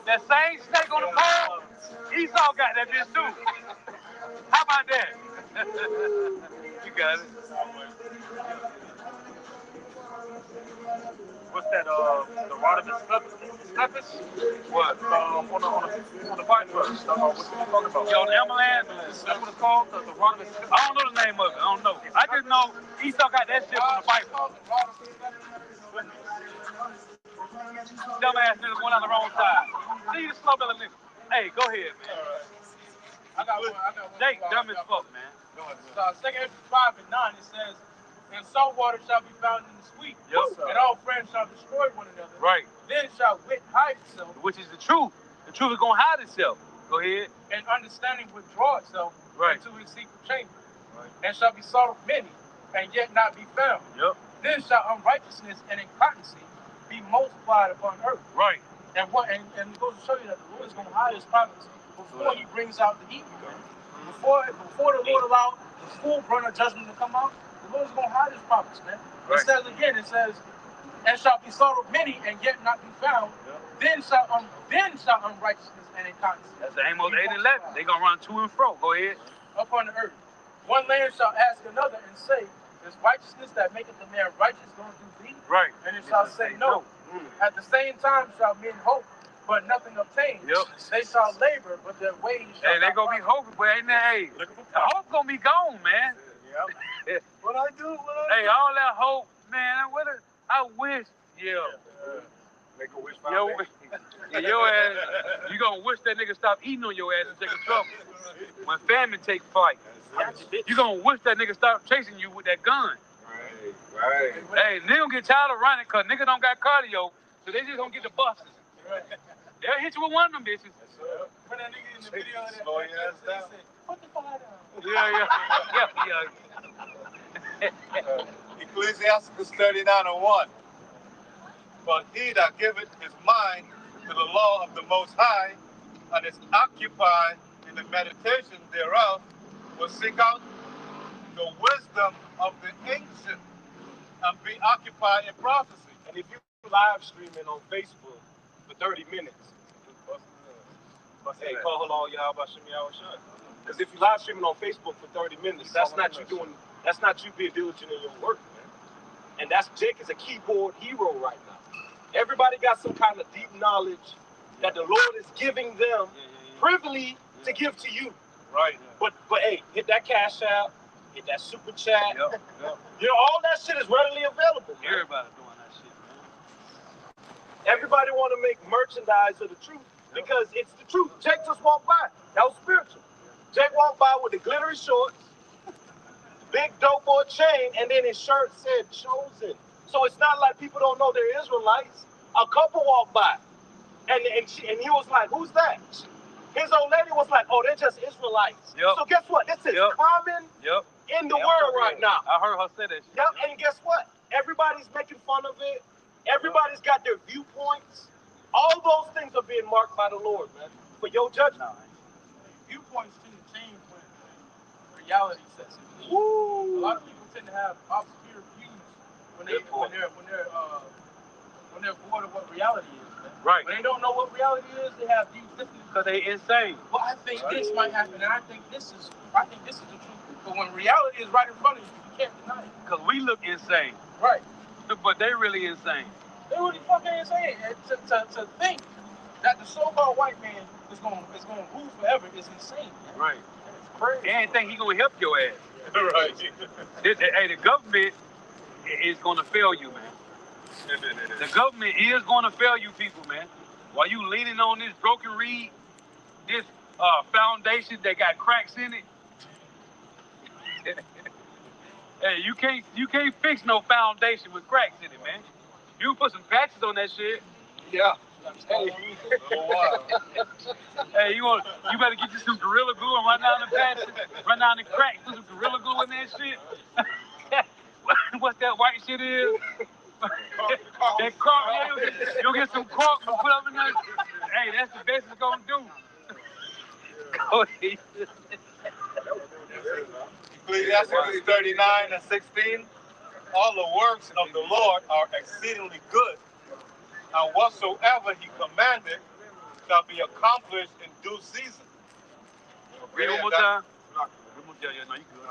That same snake on the pole, Esau got that bitch too. How about that? You got it. What's that? The rod of his steppers? What? On the fire truck. What you talking about? Yo, the ambulance. That's what it's called. The rod of his steppers. I don't know the name of it. I don't know. I just know Esau got that shit from the Bible. Dumbass niggas went on the wrong side. See the slow belly nigga. Hey, go ahead, man. I got one. Jake, dumb as fuck, man. 2 Ezra 5:9, it says, and salt water shall be found in the sweet, and all friends shall destroy one another. Right. Then shall wit hide itself. Which is the truth. The truth is gonna hide itself. Go ahead. And understanding withdraw itself into his secret chamber. Right. And shall be sought of many, and yet not be found. Yep. Then shall unrighteousness and incontinency be multiplied upon earth. Right. And it goes to show you that the Lord is going to hide his prophets before he brings out the heat. Before the Lord allowed the full brunt of judgment to come out, the Lord is going to hide his prophets, man. Right. It says, and shall be sought of many and yet not be found. Yep. Then shall unrighteousness and incontinency. That's Amos 8:11. They gonna run to and fro. Go ahead. Upon the earth. One man shall ask another and say, is righteousness that maketh the man righteous going to do thee? Right. And it shall say no. At the same time shall men hope, but nothing obtain. Yep. They shall labor, but their wages shall Hey, they gonna be hoping, but ain't that? Hey, the hope gonna be gone, man. Yep. What I do? Hey, all that hope, man. I wish. Yeah. Make a wish Your ass, you gonna wish that nigga stop eating on your ass and taking trouble. When famine take flight, you gonna wish that nigga stop chasing you with that gun. Right. Hey, nigga gonna get tired of running because nigga don't got cardio, so they just gonna get the buses. They'll hit you with one of them bitches. When that nigga in the video that slow your ass down. Put the fire down. Yeah. Ecclesiastes 39:1. But he that giveth his mind to the law of the Most High, and is occupied in the meditation thereof, will seek out the wisdom of the ancient, and be occupied in prophecy. And if you live streaming on Facebook for 30 minutes, Hey, call halal Yahweh Hashem Yahweh Shai. Because if you live streaming on Facebook for 30 minutes, that's not you being diligent in your work, man. And that's Jake is a keyboard hero right now. Everybody got some kind of deep knowledge that the Lord is giving them privily to give to you. Right. But hey, hit that cash out, hit that super chat. Yep. You know, all that shit is readily available. Man. Everybody doing that shit, man. Everybody want to make merchandise of the truth because it's the truth. Jake just walked by. That was spiritual. Jake walked by with the glittery shorts, big dope boy chain, and then his shirt said chosen. So it's not like people don't know they're Israelites. A couple walked by, and he was like, "Who's that?" His old lady was like, "Oh, they're just Israelites." Yep. So guess what? This is common in the world right now. I heard her say that shit. Yep. And guess what? Everybody's making fun of it. Everybody's got their viewpoints. All those things are being marked by the Lord, man, for your judgment. Viewpoints tend to change when reality sets in. A lot of people tend to have obscure views when they're bored of what reality is. Man. Right. When they don't know what reality is, they have views different. Because they insane. Well, I think this might happen, and I think this is the truth. But when reality is right in front of you, you can't deny it. Because we look insane. Right. But they really insane. They really fucking insane. To think that the so-called white man is going to rule forever is insane. Man. Right. It's crazy. They ain't think he going to help your ass. Right. Hey, the government is going to fail you, man. The government is going to fail you people, man. While you leaning on this broken reed, this foundation that got cracks in it. Hey, you can't fix no foundation with cracks in it, man. You can put some patches on that shit. Yeah. Hey, hey, you better get you some Gorilla Glue and run down the patches, run down the cracks, put some Gorilla Glue in that shit. What that white shit is? That caulk, you'll get some caulk and put up in there. Hey, that's the best it's gonna do. Go ahead. Ecclesiastes 39:16. All the works of the Lord are exceedingly good, and whatsoever he commanded shall be accomplished in due season. Read one more time. Yeah, no, you good.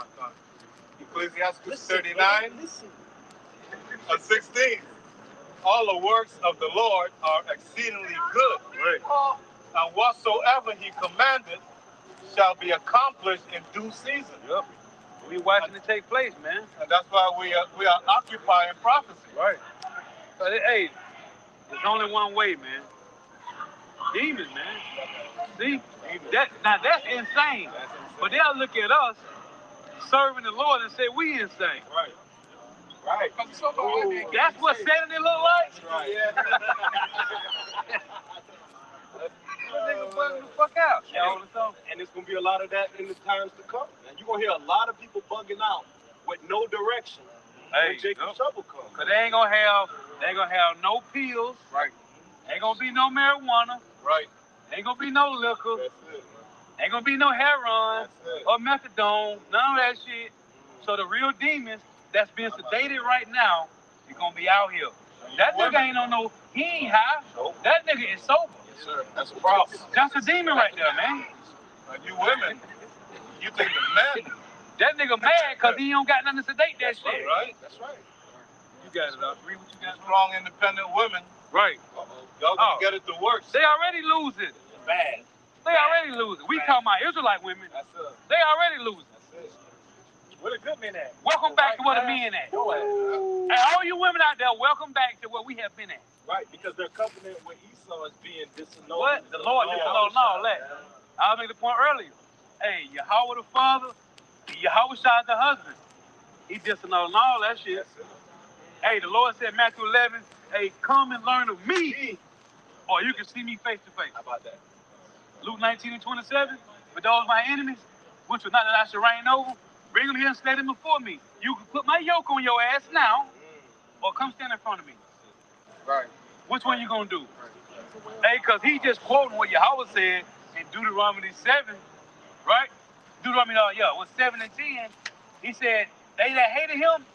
Ecclesiastes 39:16. All the works of the Lord are exceedingly good, Right. and whatsoever he commanded shall be accomplished in due season. Yep. We watching it take place, man. And that's why we are occupying prophecy. Right. So, hey, there's only one way, man. Demons, man. See, that's insane. But they'll look at us serving the Lord and say we insane. Right. That's what Saturday look like. That's right. Yeah. Nigga bugging the fuck out. And there's gonna be a lot of that in the times to come. And you're gonna hear a lot of people bugging out with no direction when Jacob's trouble comes. Cause they ain't gonna have no pills. Right. Ain't gonna be no marijuana. Right. Ain't gonna be no liquor. That's it, man. Ain't gonna be no heroin or methadone. None of that shit. So the real demons that's being sedated right now is gonna be out here. That nigga ain't on no. He ain't high. Nope. That nigga is sober. Yes, sir. That's a problem. That's a demon right there, man. You women, you think the men. That nigga mad because he don't got nothing to sedate that shit. Right. That's right. You got it, agree what you got? Strong, independent women. Right. Y'all gonna get it the worst. They already losing. Bad. They already losing. We talking about Israelite women. That's it. They already losing. That's it. Where the good men at? Welcome back to where the men at. And all you women out there, welcome back to where we have been at. Right, because their covenant with Esau is being disannulled. What? The Lord disannulled all that. I'll make the point earlier. Hey, Yahweh the Father, Yahweh Shai the husband. He disannulled all that shit. Hey, the Lord said, Matthew 11, hey, come and learn of me, or you can see me face to face. How about that? Luke 19:27, with those my enemies, which was not that I should reign over, bring them here and slay them before me. You can put my yoke on your ass now, or come stand in front of me. Right. Which one you gonna do? Hey, because he just quoting what Yahweh said in Deuteronomy 7, right? Deuteronomy, 7 and 10. He said, they that hated him,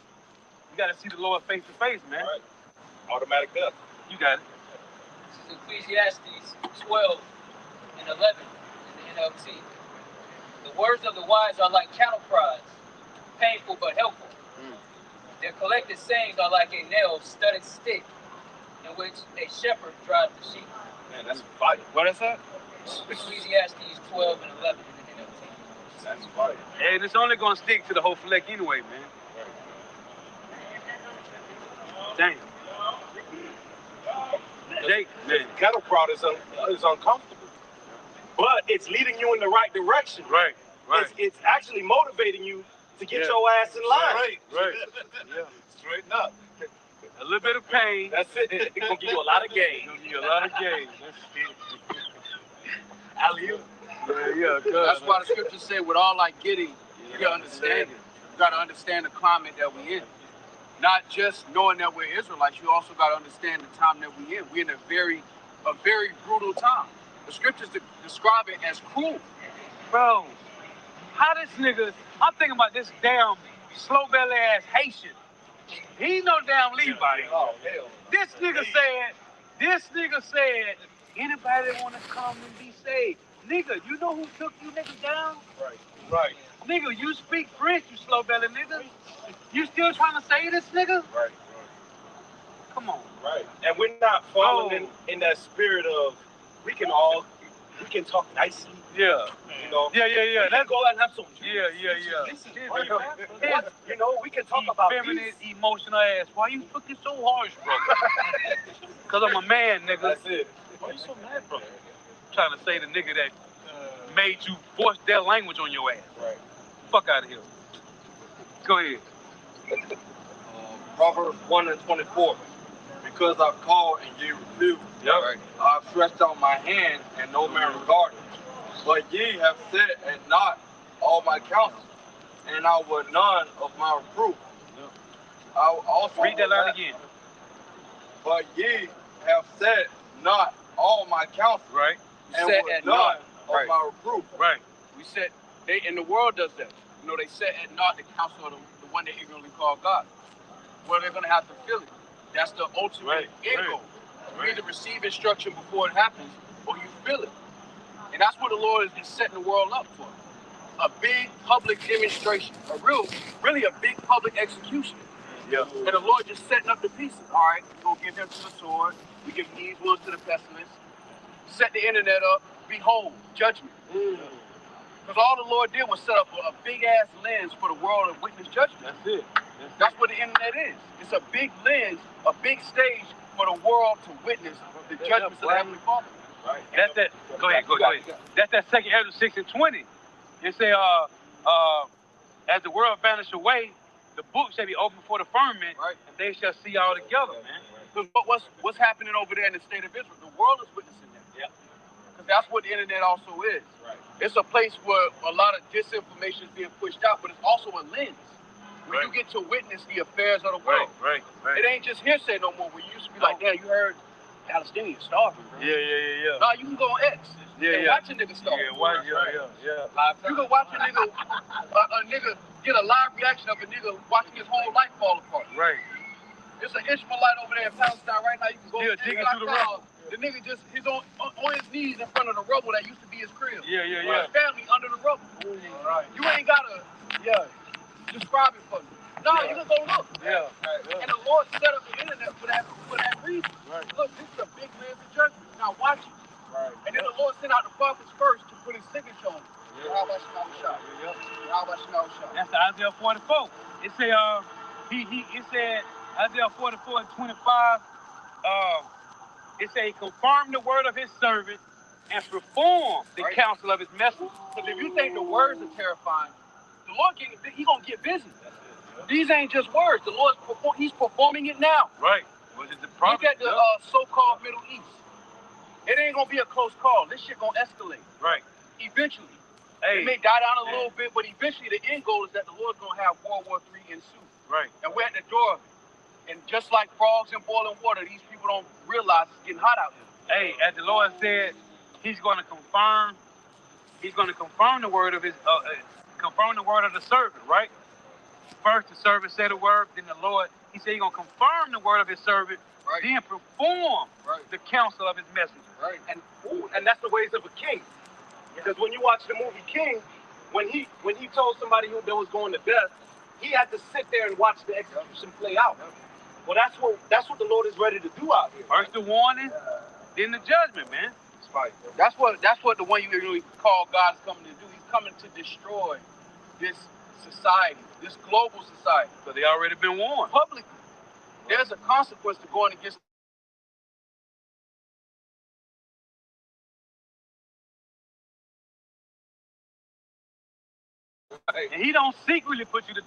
you got to see the Lord face to face, man. Right. Automatic death. You got it. This is Ecclesiastes 12 and 11 in the NLT. The words of the wise are like cattle prods, painful but helpful. Their collected sayings are like a nail-studded stick in which a shepherd drives the sheep. Man, that's fire. What is that? Ecclesiastes 12 and 11 in the NLT. That's fire. And it's only gonna stick to the whole fleck anyway, man. Damn. Jake, man. Cattle prod is uncomfortable, but it's leading you in the right direction. Right, right. It's actually motivating you to get your ass in line. Right. Yeah. Straighten up. A little bit of pain. That's it. It's gonna give you a lot of gain. Gonna give you a lot of gain. Alley-oop. Yeah, good. That's why the scriptures say, with all like getting, you gotta understand it. You gotta understand the climate that we're in. Not just knowing that we're Israelites, you also gotta understand the time that we're in. We're in a very brutal time. The scriptures describe it as cruel. Bro, how this nigga, I'm thinking about this damn slow belly ass Haitian. He ain't no damn Levite. Oh, hell. This nigga said, anybody that wanna come and be saved. Nigga, you know who took you niggas down? Right. Nigga, you speak French, you slow belly nigga. You still trying to say this, nigga? Right. Come on. Right. And we're not following in that spirit of we can talk nicely. Yeah. You know. Yeah. We can go out and have some juice. Yeah. You know, we can talk about feminine, peace. emotional ass. Why you fucking so harsh, bro? Cause I'm a man, nigga. That's it. Why you so mad, bro? Trying to say the nigga that made you force their language on your ass. Right. Fuck out of here. Go ahead. Proverbs 1 and 24. Because I called and ye refused. Yep. Right. I stretched out my hand and no man regarded. But ye have said and not all my counsel, and I will none of my reproof. Yep. I will also read that line again. But ye have said not all my counsel, Right. and Said will at none naught. of Right. my reproof. Right. We said, and the world does that. You know, they set at naught the counsel of the one they ignorantly call God. Well, they're going to have to feel it. That's the ultimate end goal. You either receive instruction before it happens, or you feel it. And that's what the Lord is setting the world up for. A big public demonstration. Really a big public execution. Yeah. And the Lord just setting up the pieces. All right, we're going to give him to the sword. We give these ones to the pestilence. Set the internet up. Behold, judgment. Because all the Lord did was set up a big-ass lens for the world to witness judgment. That's it. That's what the internet is. It's a big lens, a big stage for the world to witness the judgments of the Heavenly Father. Right. That's that. Go ahead. That's that 2 Ezra 6 and 20. It say, as the world vanished away, the book shall be open for the firmament, and they shall see all together, man. Because what's happening over there in the state of Israel? The world is witnessing that. Yeah. Because that's what the internet also is. Right. It's a place where a lot of disinformation is being pushed out, but it's also a lens. Where you get to witness the affairs of the world. Right. It ain't just hearsay no more. We used to be like, damn, you heard Palestinians starving, bro. Yeah. Nah, you can go on X and watch a nigga starve. Yeah. You can watch a nigga get a live reaction of a nigga watching his whole life fall apart. Right. There's an Ishmaelite over there in Palestine right now. You can go digging through the rubble. The nigga he's on his knees in front of the rubble that used to be his crib. Yeah. His family under the rubble. Right. You ain't gotta describe it for me. No, you can go look. Yeah. And the Lord set up the internet for that reason. Right. Look, this is a big lens of judgment. Now watch it. Right. And then the Lord sent out the prophets first to put his signature on it. How about That's Isaiah 44. It say it said Isaiah 44 and 25. It say confirm the word of his servant and perform the counsel of his message. Because if you think the words are terrifying, the Lord he gonna get busy. These ain't just words. The Lord's he's performing it now. Right. Look at the so-called Middle East. It ain't gonna be a close call. This shit gonna escalate. Right. Eventually. It may die down a little bit, but eventually the end goal is that the Lord's gonna have World War III ensue. Right. And we're at the door of it. And just like frogs in boiling water, these people don't realize it's getting hot out here. Hey, as the Lord said, he's gonna confirm the word of his confirm the word of the servant, right? First the servant said the word, then the Lord, he said he's gonna confirm the word of his servant then perform the counsel of his messenger. And that's the ways of a king. Because when you watch the movie King, when he told somebody who that was going to death, he had to sit there and watch the execution play out. Well, that's what the Lord is ready to do out here. First the warning, then the judgment, man. That's what the one you really call God's coming to do. He's coming to destroy this society, this global society. So they already been warned. Publicly. There's a consequence to going against. And he don't secretly put you to